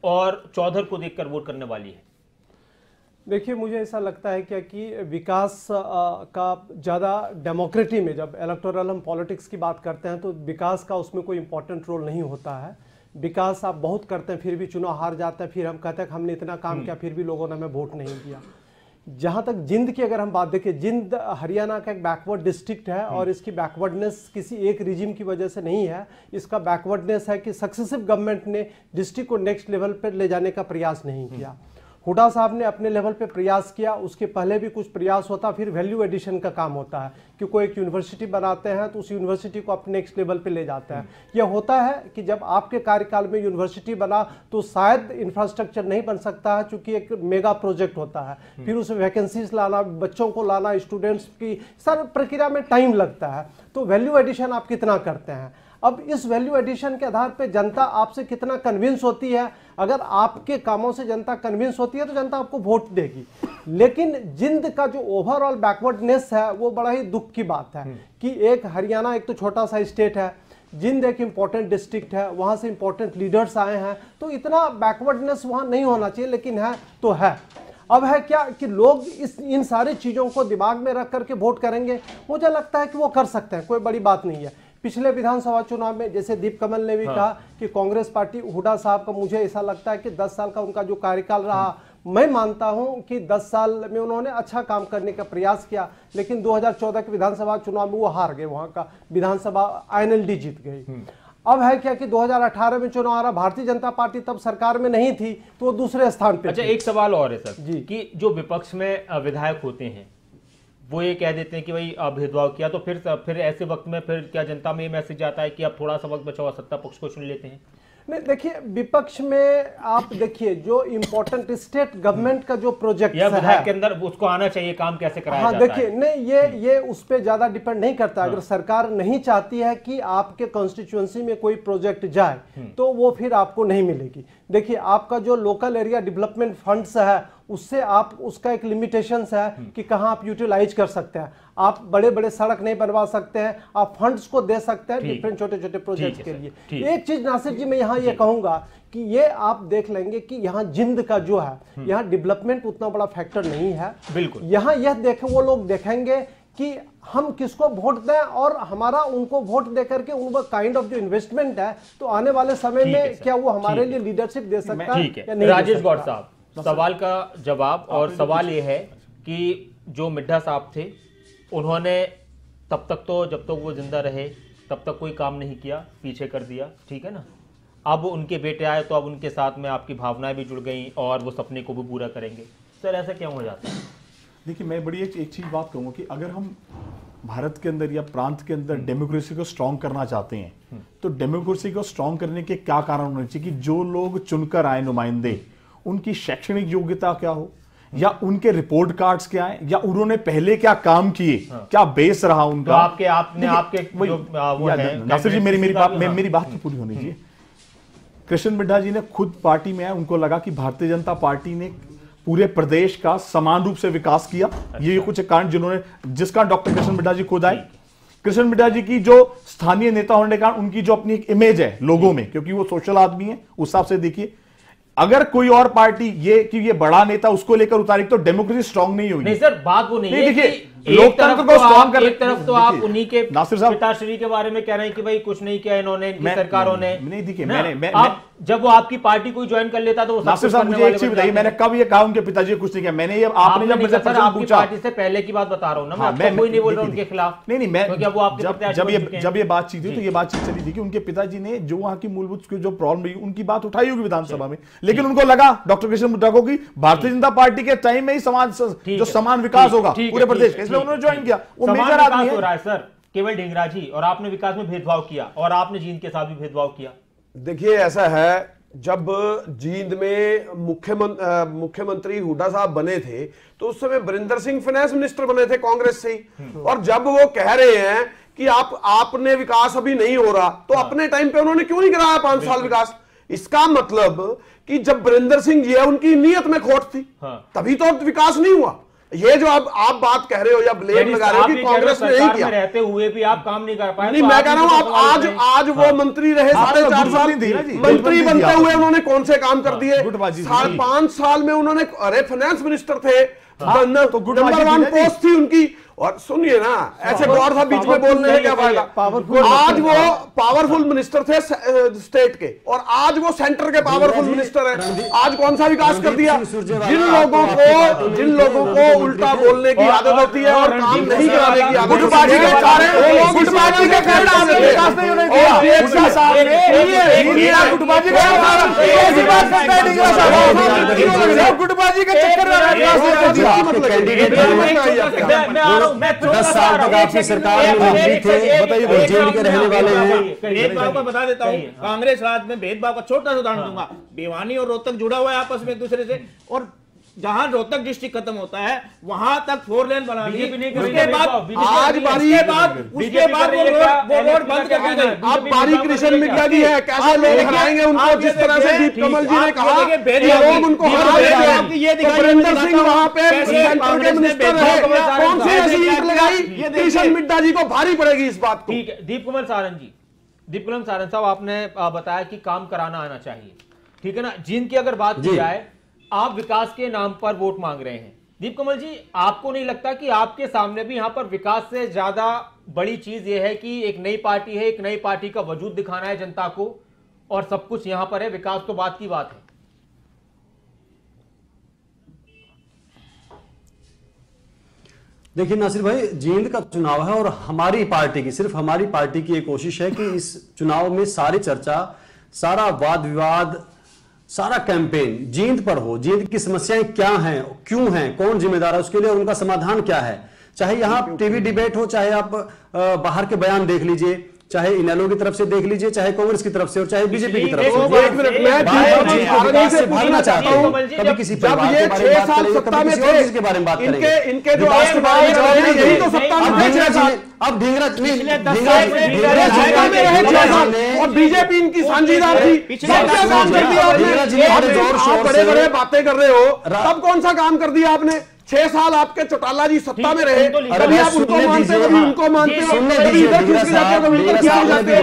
और चौधर को देखकर वोट करने वाली है? देखिए, मुझे ऐसा लगता है क्या कि विकास का ज़्यादा डेमोक्रेसी में, जब इलेक्टोरल हम पॉलिटिक्स की बात करते हैं तो विकास का उसमें कोई इंपॉर्टेंट रोल नहीं होता है। विकास आप बहुत करते हैं फिर भी चुनाव हार जाता है, फिर हम कहते हैं कि हमने इतना काम किया फिर भी लोगों ने हमें वोट नहीं दिया। जहाँ तक जिंद की अगर हम बात देखें, जिंद हरियाणा का एक बैकवर्ड डिस्ट्रिक्ट है और इसकी बैकवर्डनेस किसी एक रिजिम की वजह से नहीं है। इसका बैकवर्डनेस है कि सक्सेसिव गवर्नमेंट ने डिस्ट्रिक्ट को नेक्स्ट लेवल पर ले जाने का प्रयास नहीं किया। हुड्डा साहब ने अपने लेवल पे प्रयास किया, उसके पहले भी कुछ प्रयास होता, फिर वैल्यू एडिशन का काम होता है कि कोई एक यूनिवर्सिटी बनाते हैं तो उस यूनिवर्सिटी को अपने नेक्स्ट लेवल पे ले जाते हैं। यह होता है कि जब आपके कार्यकाल में यूनिवर्सिटी बना तो शायद इंफ्रास्ट्रक्चर नहीं बन सकता है, चूंकि एक मेगा प्रोजेक्ट होता है, फिर उसमें वैकेंसीज लाना, बच्चों को लाना, स्टूडेंट्स की सारी प्रक्रिया में टाइम लगता है। तो वैल्यू एडिशन आप कितना करते हैं? अब इस वैल्यू एडिशन के आधार पे जनता आपसे कितना कन्विंस होती है। अगर आपके कामों से जनता कन्विंस होती है तो जनता आपको वोट देगी। लेकिन जिंद का जो ओवरऑल बैकवर्डनेस है वो बड़ा ही दुख की बात है कि एक हरियाणा एक तो छोटा सा स्टेट है, जिंद एक इंपॉर्टेंट डिस्ट्रिक्ट है, वहाँ से इंपॉर्टेंट लीडर्स आए हैं, तो इतना बैकवर्डनेस वहाँ नहीं होना चाहिए, लेकिन है तो है। अब है क्या कि लोग इन सारी चीज़ों को दिमाग में रख करके वोट करेंगे, मुझे लगता है कि वो कर सकते हैं, कोई बड़ी बात नहीं है। पिछले विधानसभा चुनाव में जैसे दीप कमल ने भी कहा कि कांग्रेस पार्टी, हुड्डा साहब का मुझे ऐसा लगता है कि 10 साल का उनका जो कार्यकाल रहा, मैं मानता हूं कि 10 साल में उन्होंने अच्छा काम करने का प्रयास किया, लेकिन 2014 के विधानसभा चुनाव में वो हार गए, वहां का विधानसभा INLD जीत गई। अब है क्या कि 2018 में चुनाव आ रहा, भारतीय जनता पार्टी तब सरकार में नहीं थी तो वो दूसरे स्थान पे। अच्छा, एक सवाल और है सर जी, कि जो विपक्ष में विधायक होते हैं वो ये कह देते हैं कि भाई भेदभाव किया, तो फिर ऐसे वक्त में फिर क्या जनता में ये मैसेज आता है कि अब थोड़ा सा वक्त बचा हुआ सत्ता पक्ष को चुन लेते हैं? नहीं, देखिए, विपक्ष में आप देखिए जो इम्पोर्टेंट स्टेट गवर्नमेंट का जो प्रोजेक्ट है के अंदर उसको आना चाहिए, काम कैसे कराया हाँ, जाता देखिए है? नहीं, ये उस पर ज्यादा डिपेंड नहीं करता। अगर सरकार नहीं चाहती है कि आपके कॉन्स्टिट्यूएंसी में कोई प्रोजेक्ट जाए तो वो फिर आपको नहीं मिलेगी। देखिए, आपका जो लोकल एरिया डेवलपमेंट फंड्स है उससे आप, उसका एक लिमिटेशंस है कि कहां आप यूटिलाइज कर सकते हैं। आप बड़े बड़े सड़क नहीं बनवा सकते हैं, आप फंड्स को दे सकते हैं डिफरेंट छोटे छोटे प्रोजेक्ट के लिए। एक चीज नासिर जी मैं यहाँ ये कहूंगा कि ये आप देख लेंगे कि यहाँ जिंद का जो है, यहाँ डेवलपमेंट उतना बड़ा फैक्टर नहीं है। बिल्कुल, यहाँ यह देखे वो लोग देखेंगे कि हम किसको वोट दें और हमारा उनको वोट दे करके उनका काइंड ऑफ जो इन्वेस्टमेंट है तो आने वाले समय में क्या वो हमारे लिए लीडरशिप दे सकता है या नहीं। राजेश गौड़ साहब, सवाल का जवाब, और सवाल ये है कि जो मिड्ढा साहब थे उन्होंने तब तक तो, जब तक वो जिंदा रहे तब तक कोई काम नहीं किया, पीछे कर दिया, ठीक है ना। अब उनके बेटे आए तो अब उनके साथ में आपकी भावनाएं भी जुड़ गई और वो सपने को भी पूरा करेंगे। सर, ऐसा क्यों हो जाता है? देखिए, मैं बड़ी एक चीज बात कहूँगा कि अगर हम भारत के अंदर या प्रांत के अंदर डेमोक्रेसी को स्ट्रांग करना चाहते हैं तो डेमोक्रेसी को स्ट्रांग करने के क्या कारण होने चाहिए कि जो लोग चुनकर आए नुमाइंदे, उनकी शैक्षणिक योग्यता क्या हो, या उनके रिपोर्ट कार्ड्स क्या है, या उन्होंने पहले क्या काम किए, क्या बेस रहा उनका। तो आपके नासिर जी, मेरी बात तो पूरी होनी चाहिए। कृष्ण मिड्ढा जी ने खुद पार्टी में आए, उनको लगा कि भारतीय जनता पार्टी ने पूरे प्रदेश का समान रूप से विकास किया। अच्छा। ये कुछ कारण जिसका डॉक्टर कृष्ण मिड्ढा जी खुद आए। कृष्ण मिड्ढा जी की जो स्थानीय नेता होने के कारण उनकी जो अपनी एक इमेज है लोगों में, क्योंकि वो सोशल आदमी है, उस हिसाब से देखिए अगर कोई और पार्टी ये बड़ा नेता उसको लेकर उतारी तो डेमोक्रेसी स्ट्रांग नहीं होगी। नहीं सर, बात वो नहीं है। देखिए, लोकतंत्र को स्ट्रांग कर, एक तरफ तो आप उन्हीं के पिताश्री के बारे में कह रहे हैं कि भाई कुछ नहीं किया इन्होंने, इनकी सरकारों ने। नहीं, देखिए, मैंने जब वो आपकी पार्टी को ज्वाइन कर लेता तो वो नासिर साहब, मुझे एक चीज बताइए, मैंने कब ये कहा उनके पिताजी कुछ नहीं किया? मैंने ये आपने जब मुझसे प्रश्न पूछा, पार्टी से पहले की बात बता रहा हूं ना, मैं कोई नहीं बोल रहा उनके खिलाफ। नहीं, मैं जब ये बातचीत हुई तो ये बातचीत चली थी कि उनके पिताजी ने जो वहां की मूलभूत जो प्रॉब्लम रही उनकी बात उठाई होगी विधानसभा में, लेकिन उनको लगा डॉक्टर कृष्ण मिड्ढा को कि भारतीय जनता पार्टी के टाइम में ही जो समान विकास होगा पूरे प्रदेश का, इसलिए उन्होंने ज्वाइन किया। वो मेजर आदमी है सर, केवल ढींगरा जी, और आपने विकास में भेदभाव किया और आपने जींद के साथ भी भेदभाव किया। देखिए, ऐसा है, जब जींद में मुख्यमंत्री हुड्डा साहब बने थे तो उस समय बरिंदर सिंह फाइनेंस मिनिस्टर बने थे कांग्रेस से ही, और जब वो कह रहे हैं कि आपने विकास अभी नहीं हो रहा, तो अपने टाइम पे उन्होंने क्यों नहीं कराया 5 साल विकास? इसका मतलब कि जब वीरेंद्र सिंह जी है उनकी नीयत में खोट थी, तभी तो विकास नहीं हुआ। ये जो आप बात कह रहे हो या ब्लेम लगा रहे हो कि कांग्रेस ने नहीं किया, रहते हुए भी आप काम नहीं कर पाए। नहीं, मैं कह रहा हूं आप आज वो मंत्री रहे 4.5 साल, मंत्री बनते हुए उन्होंने कौन से काम कर दिए? 5 साल में उन्होंने, अरे फाइनेंस मिनिस्टर थे, नंबर 1 पोस्ट थी उनकी। और सुनिए ना, ऐसे गौर साहब बीच में बोलने में क्या फायदा? आज वो पावरफुल मिनिस्टर थे स्टेट के, और आज वो सेंटर के पावरफुल मिनिस्टर हैं। आज कौन सा विकास कर दिया? जिन लोगों को उल्टा बोलने की आदत होती है और काम नहीं कराने की आदत, गुटबाजी के कारण गुटबाजी के चक्कर में 10 साल तक आपकी सरकार में मंत्री थे, बताइए, जेल के रहने वाले हैं। भेदभाव का बता देता हूँ, कांग्रेस राज में भेदभाव का छोटा सा उदाहरण दूंगा। भिवानी और रोहतक जुड़ा हुआ है आपस में एक दूसरे से, और जहां रोहतक डिस्ट्रिक्ट खत्म होता है वहां तक 4 लेन बना ली। उसके बाद वो रोड बंद कर दी गई। अब बारी कृष्ण मिड्डा जी है, कैसे लोग हराएंगे उनको, जिस तरह से दीप कमल जी ने कहा लोग उनको हराएंगे। ये वीरेंद्र सिंह वहां पे सेंटर के मिनिस्टर है, कौन सी ऐसी ईंट लगाई कृष्ण मिड्डा जी को भारी पड़ेगी इस बात को। ठीक है, दीपकमल सारन साहब, आपने बताया कि काम कराना आना चाहिए, ठीक है ना। जींद की अगर बात की जाए, आप विकास के नाम पर वोट मांग रहे हैं। दीपकमल जी, आपको नहीं लगता कि आपके सामने भी यहां पर विकास से ज्यादा बड़ी चीज यह है कि एक नई पार्टी है, एक नई पार्टी का वजूद दिखाना है जनता को, और सब कुछ यहां पर है, विकास तो बात की बात है। देखिए नासिर भाई, जींद का चुनाव है और हमारी पार्टी की, सिर्फ हमारी पार्टी की एक कोशिश है कि इस चुनाव में सारी चर्चा, सारा वाद विवाद, सारा कैंपेन जींद पर हो। जींद की समस्याएं क्या हैं, क्यों हैं, कौन जिम्मेदार है उसके लिए, और उनका समाधान क्या है। चाहे यहां टीवी डिबेट हो, चाहे आप बाहर के बयान देख लीजिए, चाहे इनेलो की तरफ से देख लीजिए, चाहे कांग्रेस की तरफ से, और चाहे बीजेपी की तरफ से। भागना चाहता हूं, कभी किसी परिवार के बारे में बात करेंगे, कभी किसी और चीज के बारे में बात करेंगे, इनके जो अब ढींगरा और बीजेपी इनकी साझीदार थी, बड़े बड़े बातें कर रहे हो, तब कौन सा काम कर दिया आपने? 6 साल आपके चौटाला जी सत्ता में रहे, कभी आप उनको मानते हो, कभी उनको मानते हो, कभी इधर खिसक जाते हो, कभी उधर खिसक जाते हो।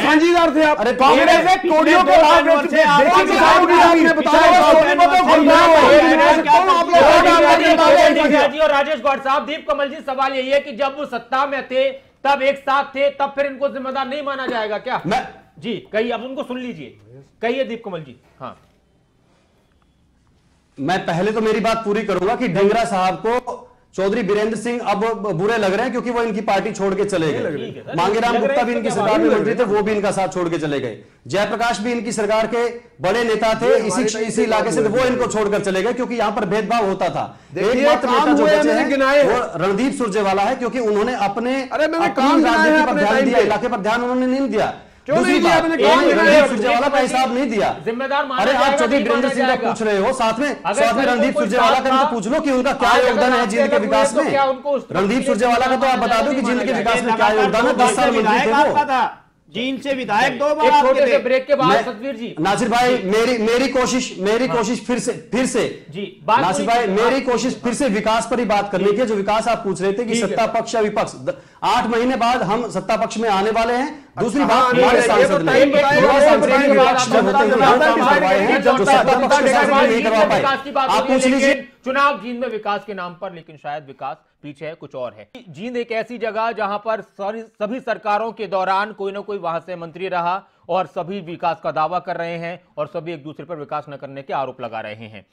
साझीदार थे आप, कांग्रेस ने कोडियों के लाभ और राजेश गौड़ साहब, दीप कमल जी, सवाल यही है कि जब वो सत्ता में थे, तब एक साथ थे, तब फिर इनको जिम्मेदार नहीं माना जाएगा क्या? जी कहिए, अब उनको सुन लीजिए, कहिए दीप कमल जी। हाँ, मैं पहले तो मेरी बात पूरी करूंगा कि ढींगरा साहब को चौधरी बीरेंद्र सिंह अब बुरे लग रहे हैं क्योंकि वो इनकी पार्टी छोड़ के चले गए। मांगेराम गुप्ता भी इनकी सरकार में मंत्री थे, वो भी इनका साथ छोड़ के चले गए। जयप्रकाश भी इनकी सरकार के बड़े नेता थे, इसी इलाके से, वो इनको छोड़कर चले गए क्योंकि यहां पर भेदभाव होता था। एकमात्र नेता जो बचे हैं वो रणदीप सुरजेवाला है, क्योंकि उन्होंने अपने राजनीति पर ध्यान दिया, इलाके पर ध्यान उन्होंने नहीं दिया। सुरजेवाला का हिसाब नहीं दिया, जिम्मेदार। अरे आप चौधरी वीरेंद्र सिंह का पूछ रहे हो, साथ में रणदीप सुरजेवाला का तो पूछ लो कि उनका क्या योगदान है जींद के विकास में। रणदीप सुरजेवाला का तो आप बता दो कि जींद के विकास में क्या योगदान है। 10 साल मंत्री थे वो, जींद से विधायक 2 बार छोटे से ब्रेक के बाद। सतवीर जी, नासिर भाई, मेरी कोशिश फिर से जी, नासिर भाई, मेरी कोशिश फिर से विकास पर ही बात करने की। जो विकास आप पूछ रहे थे कि सत्ता पक्ष या विपक्ष, 8 महीने बाद हम सत्ता पक्ष में आने वाले हैं। दूसरी बात, हमारे सांसद ने आप पूछ लीजिए। चुनाव जींद में विकास के नाम पर, लेकिन शायद विकास पीछे है, कुछ और है। जींद एक ऐसी जगह जहां पर सभी सरकारों के दौरान कोई ना कोई वहां से मंत्री रहा और सभी विकास का दावा कर रहे हैं और सभी एक दूसरे पर विकास न करने के आरोप लगा रहे हैं।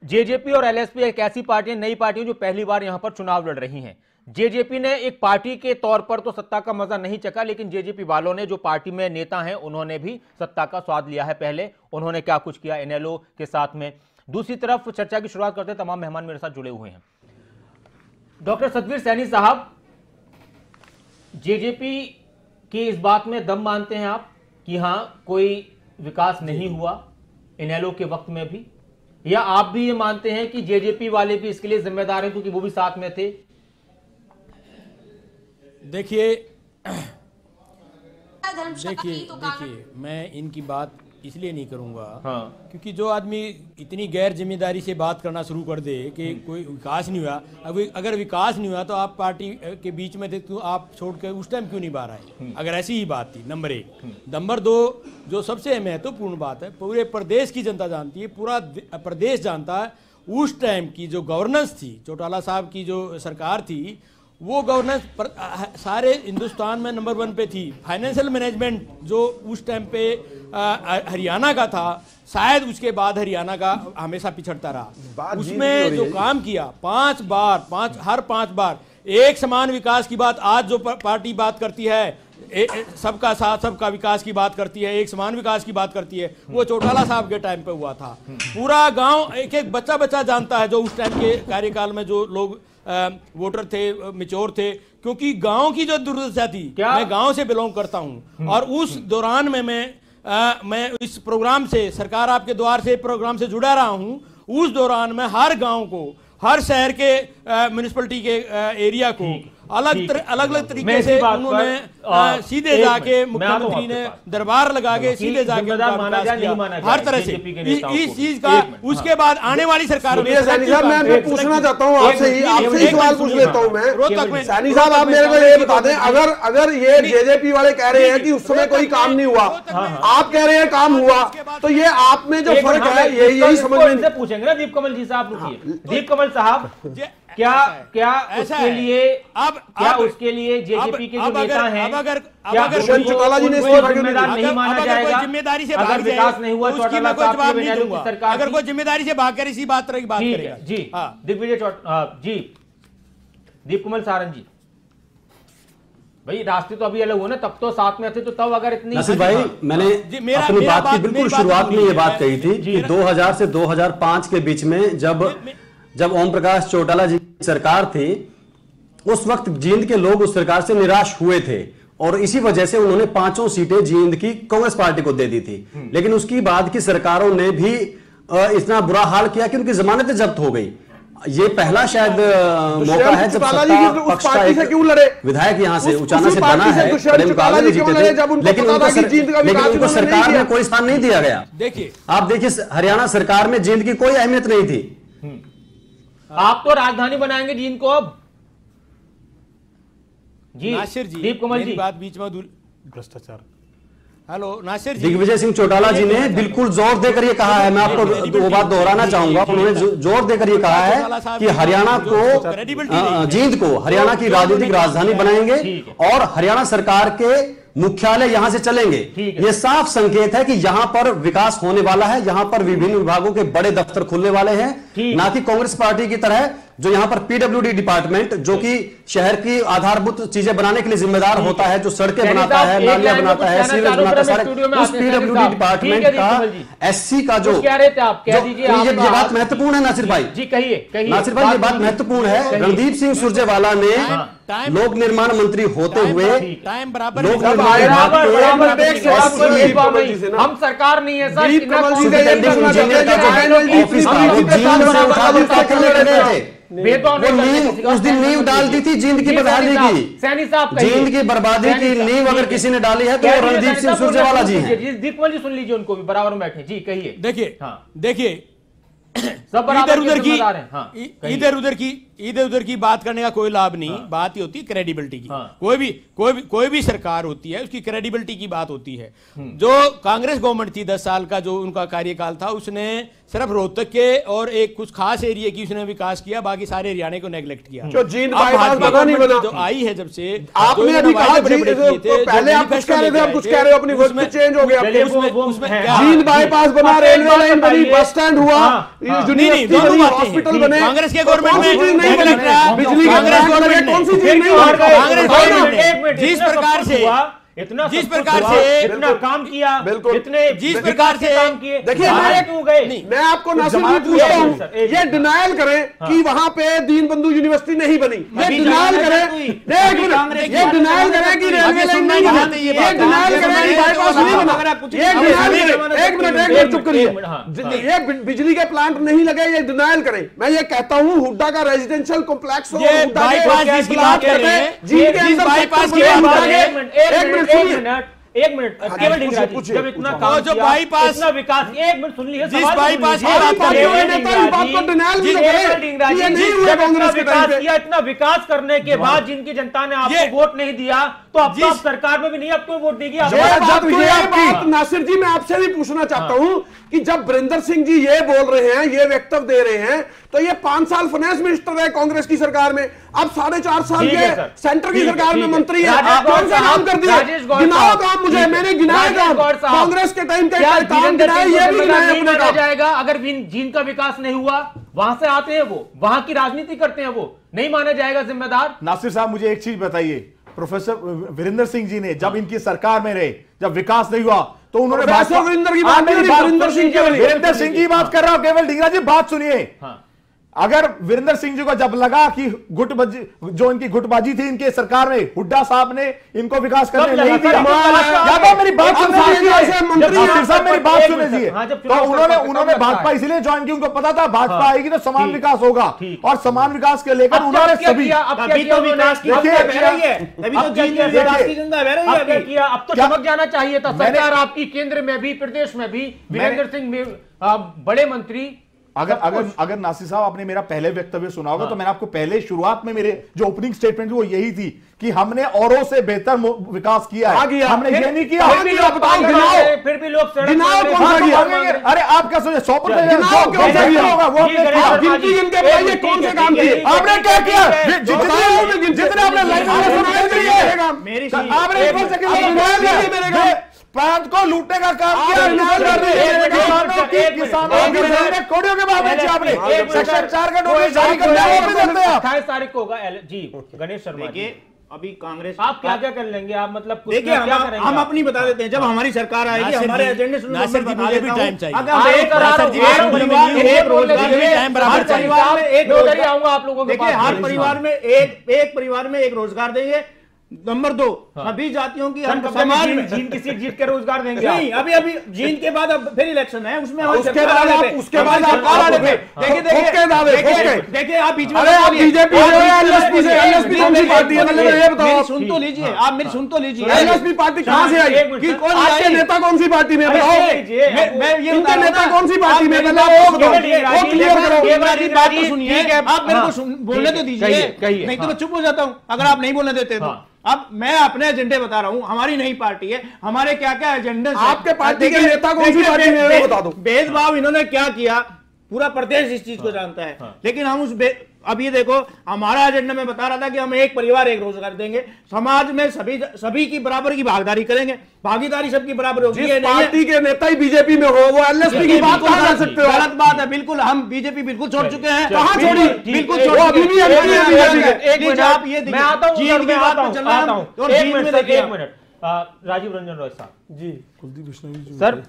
जेजेपी और एलएसपी एक ऐसी पार्टी, नई पार्टी जो पहली बार यहां पर चुनाव लड़ रही हैं। जेजेपी ने एक पार्टी के तौर पर तो सत्ता का मजा नहीं चखा, लेकिन जेजेपी वालों ने, जो पार्टी में नेता हैं, उन्होंने भी सत्ता का स्वाद लिया है। पहले उन्होंने क्या कुछ किया इनेलो के साथ में। दूसरी तरफ चर्चा की शुरुआत करते हैं, तमाम मेहमान मेरे साथ जुड़े हुए हैं। डॉक्टर सतवीर सैनी साहब, जेजेपी की इस बात में दम मानते हैं आप कि हां कोई विकास नहीं हुआ इनेलो के वक्त में भी, या आप भी ये मानते हैं कि जेजेपी वाले भी इसके लिए जिम्मेदार हैं क्योंकि वो भी साथ में थे? देखिए, है धर्म देखिए मैं इनकी बात इसलिए नहीं करूंगा क्योंकि जो आदमी इतनी गैर जिम्मेदारी से बात करना शुरू कर दे कि कोई विकास नहीं हुआ, अगर विकास नहीं हुआ तो आप पार्टी के बीच में थे तो आप छोड़ के उस टाइम क्यों नहीं बाहर आए, अगर ऐसी ही बात थी। नंबर 1। नंबर 2, जो सबसे महत्वपूर्ण बात है, पूरे प्रदेश की जनता जानती है, पूरा प्रदेश जानता है उस टाइम की जो गवर्नेंस थी, चौटाला साहब की जो सरकार थी, वो गवर्नेंस सारे हिंदुस्तान में नंबर 1 पे थी। फाइनेंशियल मैनेजमेंट जो उस टाइम पे हरियाणा का था, शायद उसके बाद हरियाणा का हमेशा पिछड़ता रहा। उसमें जो काम किया 5 बार एक समान विकास की बात, आज जो पार्टी बात करती है सबका साथ सबका विकास की बात करती है, एक समान विकास की बात करती है, वो चौटाला साहब के टाइम पे हुआ था। पूरा गांव एक एक बच्चा जानता है जो उस टाइम के कार्यकाल में जो लोग वोटर थे, मेच्योर थे, क्योंकि गांव की जो दुर्दशा थी, मैं गांव से बिलोंग करता हूं और उस दौरान में मैं इस प्रोग्राम से, सरकार आपके द्वार से प्रोग्राम से जुड़ा रहा हूं। उस दौरान में हर गांव को, हर शहर के म्युनिसिपैलिटी के एरिया को अलग तरीके से उन्होंने सीधे जाके मुख्यमंत्री ने दरबार लगा के सीधे जाके हर तरह से इस चीज का। उसके बाद आने वाली सरकार में मैं पूछना चाहता हूँ आपसे ही सवाल पूछ लेता हूँ मैं। सैनी साहब आप मेरे को ये बता दें, अगर ये जेजेपी वाले कह रहे हैं कि उस समय कोई काम नहीं हुआ, आप कह रहे हैं काम हुआ, तो ये आप में जो फर्क है यही समझ में पूछेंगे ना। दीप कमल जी साहब रुकिए, दीप कमल साहब क्या उसके लिए जेजेपी के जो नेता हैं, दुष्यंत चौटाला जी ने जिम्मेदार नहीं माना जाएगा? जिम्मेदारी से अगर विकास नहीं हुआ चौटाला साहब की सरकार, अगर कोई जिम्मेदारी से भाग कर इसी बात करेगा जी। दिग्विजय जी, दीप कमल सारंग जी, भाई रास्ते तो अभी अलग हुए ना, तब तो साथ में थे, तो तब अगर इतनी नासिर भाई मैंने अपनी बात की बिल्कुल शुरुआत में ये बात कही थी कि 2000 से 2005 के बीच में जब ओम प्रकाश चौटाला जी की सरकार थी, उस वक्त जींद के लोग उस सरकार से निराश हुए थे और इसी वजह से उन्होंने 5 सीटें जींद की कांग्रेस पार्टी को दे दी थी। लेकिन उसकी बाद की सरकारों ने भी इतना बुरा हाल किया कि उनकी जमानतें जब्त हो गई। ये पहला शायद मौका है जब सत्ता पक्ष का एक विधायक यहाँ से उचाना से बना है, बड़े मुकाबले में जीते थे, लेकिन उनको सरकार में कोई स्थान नहीं दिया गया। देखिए आप देखिए हरियाणा सरकार में जींद की कोई अहमियत नहीं थी। आप तो राजधानी बनाएंगे जींद को अब जी। नासिर जी, दीप कमल जी, बात बीच में भ्रष्टाचार। हेलो नासिर जी, दिग्विजय सिंह चौटाला जी ने बिल्कुल जोर देकर ये कहा है, मैं आपको वो बात दोहराना चाहूंगा, उन्होंने जोर देकर ये कहा है कि हरियाणा को, जींद को हरियाणा की राजनीतिक राजधानी बनाएंगे और हरियाणा सरकार के मुख्यालय यहां से चलेंगे। ये साफ संकेत है कि यहां पर विकास होने वाला है, यहां पर विभिन्न विभागों के बड़े दफ्तर खुलने वाले हैं, ना कि कांग्रेस पार्टी की तरह जो यहां पर पीडब्ल्यूडी डिपार्टमेंट, जो कि शहर की आधारभूत चीजें बनाने के लिए जिम्मेदार होता है, जो सड़कें बनाता है, नालियां बनाता है, सीवरेज बनाता है, सारे उस पीडब्ल्यूडी डिपार्टमेंट का एससी का जो, ये बात महत्वपूर्ण है नासिर भाई जी, कहिए नासिर भाई, ये बात महत्वपूर्ण है। रणदीप सिंह सुरजेवाला ने लोक निर्माण मंत्री होते हुए टाइम बराबर हम सरकार नहीं है उस दिन नींव डाल दी थी जींद की बर्बादी की, सैनी साहब जींद की बर्बादी की नींव अगर किसी ने डाली है तो रणदीप सिंह सुरजेवाला जी हैं। दीपकमल जी सुन लीजिए, उनको भी बराबर में बैठे जी, कहिए। देखिए सब इधर उधर की बात करने का कोई लाभ नहीं। बात ही होती है क्रेडिबिलिटी की। कोई भी सरकार होती है उसकी क्रेडिबिलिटी की बात होती है। जो कांग्रेस गवर्नमेंट थी 10 साल का जो उनका कार्यकाल था, उसने सिर्फ रोहतक के और एक कुछ खास एरिया की उसने विकास किया, बाकी सारे हरियाणा को नेग्लेक्ट किया। जो जींद बाईपास बना नहीं बना, जो आई है जब से आपने अभी कहा पहले आप कुछ कह रहे थे, आप कुछ कह रहे हो, अपनी वक्त में चेंज हो गया। जींद बाईपास बना, रेलवे लाइन बनी, बस स्टैंड हुआ, यूनिवर्सिटी बनी, हॉस्पिटल बने, कांग्रेस के गवर्नमेंट में बिजली का कौन सी चीज नहीं कांग्रेस जिस प्रकार से इतना काम किया, जिस प्रकार से काम किए, देखिए मैं आपको नासिर भी पूछता हूँ, ये डिनायल करें कि वहां पे दीन बंधु यूनिवर्सिटी नहीं बनी, ये डिनायल करें, ये डिनायल करें कि रेलवे लाइन नहीं बनी, ये डिनायल करें कि बाईपास नहीं बना, ये डिनायल करें, एक मिनट चुप करिए, ये बिजली के प्लांट नहीं लगे, ये डिनायल करें। मैं ये कहता हूँ हुड्डा का रेजिडेंशियल कॉम्प्लेक्स हो, बाईपास की बात कर रहे हैं, जी के अंदर एक मिनट केवल ढींगरा जी, जब इतना काम जो बाईपास, इतना विकास, एक मिनट सुन लीजिए, जिस बाईपास की बात कर रहे हैं, इतना विकास करने के बाद जिनकी जनता ने आपको वोट नहीं दिया, तो अब तो सरकार में भी नहीं आपको वोट देगी। नासिर जी, मैं आपसे भी पूछना चाहता हूं कि जब वीरेंद्र सिंह जी ये बोल रहे हैं, ये वक्तव्य दे रहे हैं, तो ये 5 साल फाइनेंस मिनिस्टर रहे कांग्रेस की सरकार में, अब 4.5 साल ये सेंटर की सरकार में मंत्री है, कौन सा काम कर दिया? गिनाओ काम, मुझे मैंने गिनाया काम, कांग्रेस के टाइम के काम गिनाए, ये भी गिनाए अपने काम। जाएगा अगर जिनका विकास नहीं हुआ, वहां से आते हैं वो, वहां की राजनीति करते हैं, वो नहीं माना जाएगा जिम्मेदार? नासिर साहब, मुझे एक चीज बताइए, प्रोफेसर वीरेंद्र सिंह जी ने जब इनकी सरकार में रहे, जब विकास नहीं हुआ तो उन्होंने वीरेंद्र सिंह की बात कर रहा हूं, केवल ढींगरा जी बात सुनिए। अगर वीरेंद्र सिंह जी को जब लगा कि जो इनकी गुटबाजी थी इनके सरकार में, हुड्डा साहब ने इनको विकास करने नहीं दिया, मेरी बात सुन लीजिए, तो उन्होंने भाजपा इसलिए ज्वाइन की, उनको पता था भाजपा आएगी तो समान विकास होगा, और समान विकास के लेकर उन्होंने सभी, अब तो चमक जाना चाहिए था सरकार आपकी, केंद्र में भी प्रदेश में भी, वीरेंद्र सिंह बड़े मंत्री। अगर नासिर साहब आपने मेरा पहले वक्तव्य सुना होगा, तो मैंने आपको पहले शुरुआत में मेरे जो ओपनिंग स्टेटमेंट वो यही थी कि हमने औरों से बेहतर विकास किया है, हमने ये नहीं किया। फिर भी लोग अरे आप क्या सोचे 100% होगा वो? कौन से काम किए आपने? क्या किया? जितने आपने प्रांत को लूटने का काम किया, कोड़ियों के बाद आपने सेक्शन 4 का नोटिस जारी कर दिया, 28 तारीख को होगा। जी गणेश शर्मा, अभी कांग्रेस आप क्या क्या कर लेंगे आप, मतलब देखिए हम अपनी बता देते हैं, जब हमारी सरकार आएगी हमारे एजेंडे से टाइम चाहिए, हर परिवार में एक परिवार में एक रोजगार देंगे। नंबर 2, सभी जातियों की हम समाज में जीन की सीट जीत कर रोजगार देंगे। नहीं, अभी जीन के बाद अब फिर इलेक्शन है, उसमें उसके बाद आप देखिए आप बीच में सुन तो लीजिए, आप मेरी सुन तो लीजिए, एलएसपी पार्टी कहां से आई? आपके नेता कौन सी पार्टी में? मैं ये नेता कौन सी पार्टी में? बात तो सुनिए, आप मेरे को बोलने तो दीजिए, नहीं तो मैं चुप हो जाता हूं अगर आप नहीं बोलने देते तो। अब मैं अपने एजेंडे बता रहा हूं, हमारी नई पार्टी है, हमारे क्या क्या एजेंडे, आपके पार्टी के नेता कौन सी पार्टी में बता दो। भेदभाव इन्होंने क्या किया, पूरा प्रदेश इस चीज को जानता है, लेकिन हम उस अब ये देखो, हमारा एजेंडा में बता रहा था कि हम एक परिवार एक रोजगार देंगे, समाज में सभी की बराबर की भागीदारी करेंगे, भागीदारी सबकी बराबर होगी। जिस पार्टी के नेता ही बीजेपी में हो वो एलएसपी की बात कहां कर सकते हो? गलत बात है, बिल्कुल हम बीजेपी बिल्कुल छोड़ चुके हैं। कहां छोड़ी? बिल्कुल छोड़, अभी भी आप ये मैं आता हूं, जीन की बात पे चल रहा हूं, और जीन में देखिए। एक मिनट, राजीव रंजन रॉय साहब जी, सर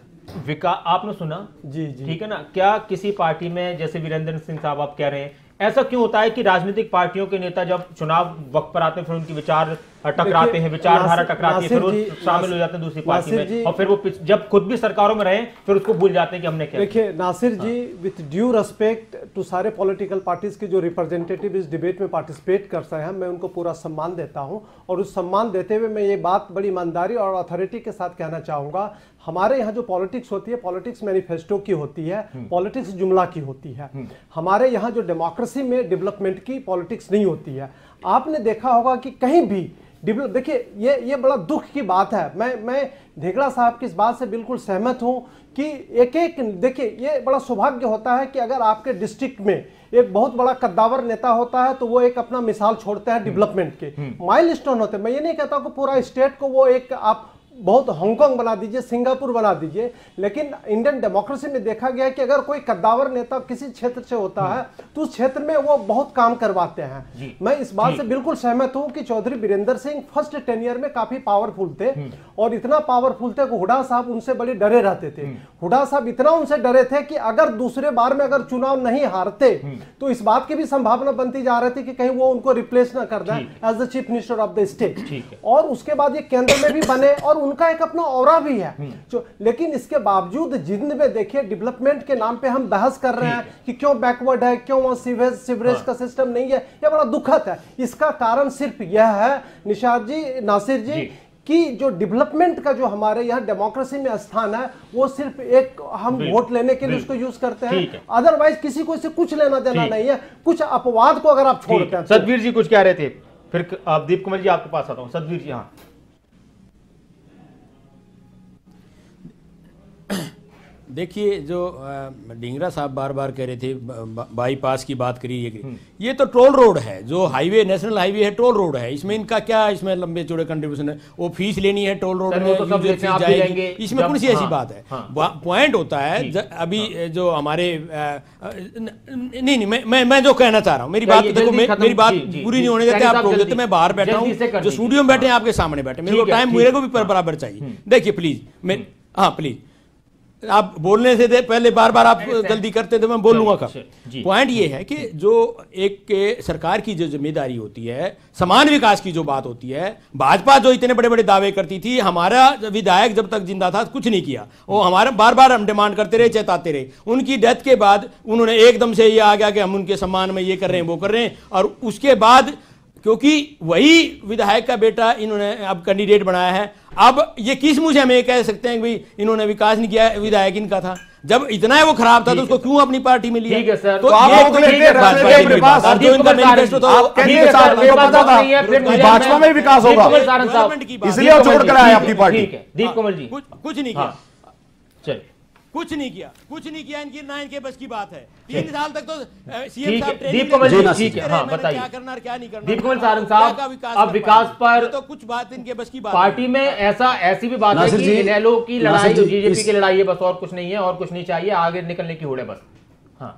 आपने सुना जी, ठीक है ना, क्या किसी पार्टी में जैसे वीरेंद्र सिंह साहब आप कह रहे हैं, ऐसा क्यों होता है कि राजनीतिक पार्टियों के नेता जब चुनाव वक्त पर आते हैं फिर उनकी विचार टकराते हैं, विचारधारा टकराती है, फिर वो शामिल हो जाते हैं दूसरी पार्टी में, और फिर वो जब खुद भी सरकारों में रहे फिर उसको भूल जाते हैं कि हमने क्या। देखिए नासिर जी, विथ ड्यू रेस्पेक्ट टू सारे पॉलिटिकल पार्टीज के जो रिप्रेजेंटेटिव इस डिबेट में पार्टिसिपेट कर रहे हैं, मैं उनको पूरा सम्मान देता हूं, और उस सम्मान देते हुए मैं ये बात बड़ी ईमानदारी और अथॉरिटी के साथ कहना चाहूंगा, हमारे यहाँ जो पॉलिटिक्स होती है, पॉलिटिक्स मैनिफेस्टो की होती है, पॉलिटिक्स जुमला की होती है। हमारे यहाँ जो डेमोक्रेसी में डेवलपमेंट की पॉलिटिक्स नहीं होती है। आपने देखा होगा कि कहीं भी देखिए ये बड़ा दुख की बात है। मैं ढेगड़ा साहब की इस बात से बिल्कुल सहमत हूं कि एक देखिए, ये बड़ा सौभाग्य होता है कि अगर आपके डिस्ट्रिक्ट में एक बहुत बड़ा कद्दावर नेता होता है तो वो एक अपना मिसाल छोड़ते हैं डेवलपमेंट के, माइलस्टोन होते हैं। मैं ये नहीं कहता कि पूरा स्टेट को वो एक आप बहुत हांगकांग बना दीजिए, सिंगापुर बना दीजिए, लेकिन इंडियन डेमोक्रेसी में देखा गया है कि अगर कोई कद्दावर नेता किसी क्षेत्र से होता है तो उस क्षेत्र में वो बहुत काम करवाते हैं। मैं इस बात से बिल्कुल सहमत हूं कि चौधरी वीरेंद्र सिंह फर्स्ट टेन्योर में काफी पावरफुल थे, और इतना पावरफुल थे कि हुड्डा साहब उनसे बड़े डरे रहते थे। हुड्डा साहब इतना उनसे डरे थे कि अगर दूसरे बार में अगर चुनाव नहीं हारते तो इस बात की भी संभावना बनती जा रही थी कि कहीं वो उनको रिप्लेस ना कर दें as the chief minister of the state. और उसके बाद ये केंद्र में भी बने और उनका एक अपना ऑरा भी है। लेकिन इसके बावजूद जिंद में देखिए डेवलपमेंट के नाम पे हम बहस कर रहे हैं कि क्यों बैकवर्ड है, क्यों वहां सीवरेज का सिस्टम नहीं है, यह बड़ा दुखद है। इसका कारण सिर्फ यह है निशाद जी, नासिर जी, कि जो डेवलपमेंट का जो हमारे यहाँ डेमोक्रेसी में स्थान है वो सिर्फ एक हम वोट लेने के लिए उसको यूज करते हैं, अदरवाइज किसी को इससे कुछ लेना देना नहीं है। कुछ अपवाद को अगर आप छोड़ते हैं। सतवीर जी कुछ कह रहे थे, फिर आप दीप कमल जी आपके पास आता हूं। सतवीर जी, हाँ देखिए, जो ढींगरा साहब बार बार कह रहे थे बाईपास की बात करी, ये तो टोल रोड है, जो हाईवे नेशनल हाईवे है, टोल रोड है। इसमें इनका क्या, इसमें लंबे चौड़े कंट्रीब्यूशन है, वो फीस लेनी है टोल रोड में, जाएगी, इसमें कौन सी ऐसी बात है। पॉइंट होता है अभी जो हमारे नहीं, मैं जो कहना चाह रहा हूँ, मेरी बात देखो, मेरी बात पूरी नहीं होने देते, आप रोक देते। मैं बाहर बैठा हूँ, जो स्टूडियो में बैठे हैं आपके सामने बैठे, मेरे को टाइम मेरे को भी बराबर चाहिए। देखिए प्लीज, हाँ प्लीज, आप बोलने से पहले बार बार आप जल्दी करते थे, मैं बोलूंगा कब। पॉइंट ये है कि जो एक सरकार की जो जिम्मेदारी होती है, समान विकास की जो बात होती है, भाजपा जो इतने बड़े बड़े दावे करती थी, हमारा विधायक जब तक जिंदा था कुछ नहीं किया, वो हमारा बार बार हम डिमांड करते रहे, चेताते रहे। उनकी डेथ के बाद उन्होंने एकदम से ये आ गया कि हम उनके सम्मान में ये कर रहे हैं, वो कर रहे हैं, और उसके बाद क्योंकि वही विधायक का बेटा इन्होंने अब कैंडिडेट बनाया है, अब ये किस मुझे हम ये कह सकते हैं कि भाई इन्होंने विकास नहीं किया, विधायक इनका था, जब इतना है वो खराब था तो उसको क्यों अपनी पार्टी में लिया? ठीक है सर, तो आप भाजपा में विकास होगा, इसलिए वो छोड़ कर आए अपनी पार्टी। दीप कमल जी, कुछ नहीं किया, चलिए कुछ नहीं किया, इनकी ना इनके बस की बात है। 3 साल तक तो सीएम साहब दीप कमल जी, ठीक है, हाँ बताइए क्या करना और क्या नहीं करना। दीप कमल सारंग साहब, अब विकास पर तो कुछ बात इनके बस की बात, पार्टी में ऐसी भी बात है कि इनेलो की लड़ाई, बीजेपी की लड़ाई है, बस और कुछ नहीं है, और कुछ नहीं चाहिए, आगे निकलने की होड़ है बस। हाँ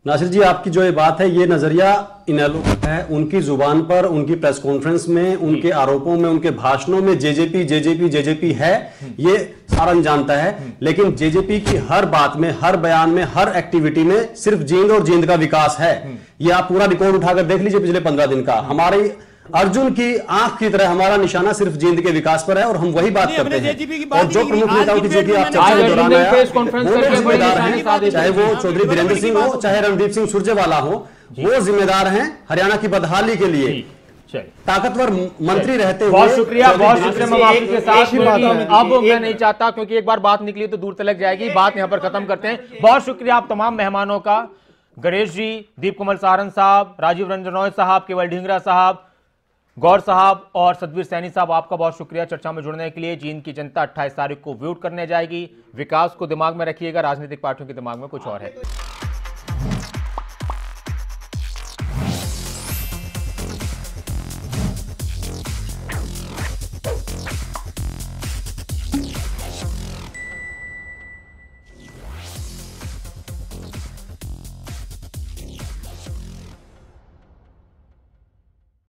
नासिर जी, आपकी जो ये बात है, ये नजरिया इनेलो का है। उनकी जुबान पर, उनकी प्रेस कॉन्फ्रेंस में, उनके आरोपों में, उनके भाषणों में जेजेपी है, ये सारा जानता है। लेकिन जेजेपी की हर बात में, हर बयान में, हर एक्टिविटी में सिर्फ जींद और जींद का विकास है। ये आप पूरा रिकॉर्ड उठाकर देख लीजिए पिछले 15 दिन का। हमारी अर्जुन की आंख की तरह हमारा निशाना सिर्फ जींद के विकास पर है, और हम वही बात करते हैं। और जो प्रमुख नेताओं की जो कि आप चर्चा के दौरान आया, वो जिम्मेदार हैं, चाहे वो चौधरी वीरेंद्र सिंह हो, चाहे रणदीप सिंह सुरजेवाला हो, वो जिम्मेदार हैं हरियाणा की बदहाली के लिए। ताकतवर मंत्री रहते हुए। बहुत शुक्रिया, बहुत शुक्रिया। मैं आपके साथ अब मैं नहीं चाहता, क्योंकि एक बार बात निकली तो दूर तलक जाएगी, बात यहां पर खत्म करते हैं। बहुत शुक्रिया आप तमाम मेहमानों का, गणेश जी, दीप कमल सारंग साहब, राजीव रंजन रॉय साहब, केवल ढींगरा साहब, गौर साहब और सतवीर सैनी साहब, आपका बहुत शुक्रिया चर्चा में जुड़ने के लिए। जींद की जनता 28 तारीख को वोट करने जाएगी। विकास को दिमाग में रखिएगा, राजनीतिक पार्टियों के दिमाग में कुछ और है।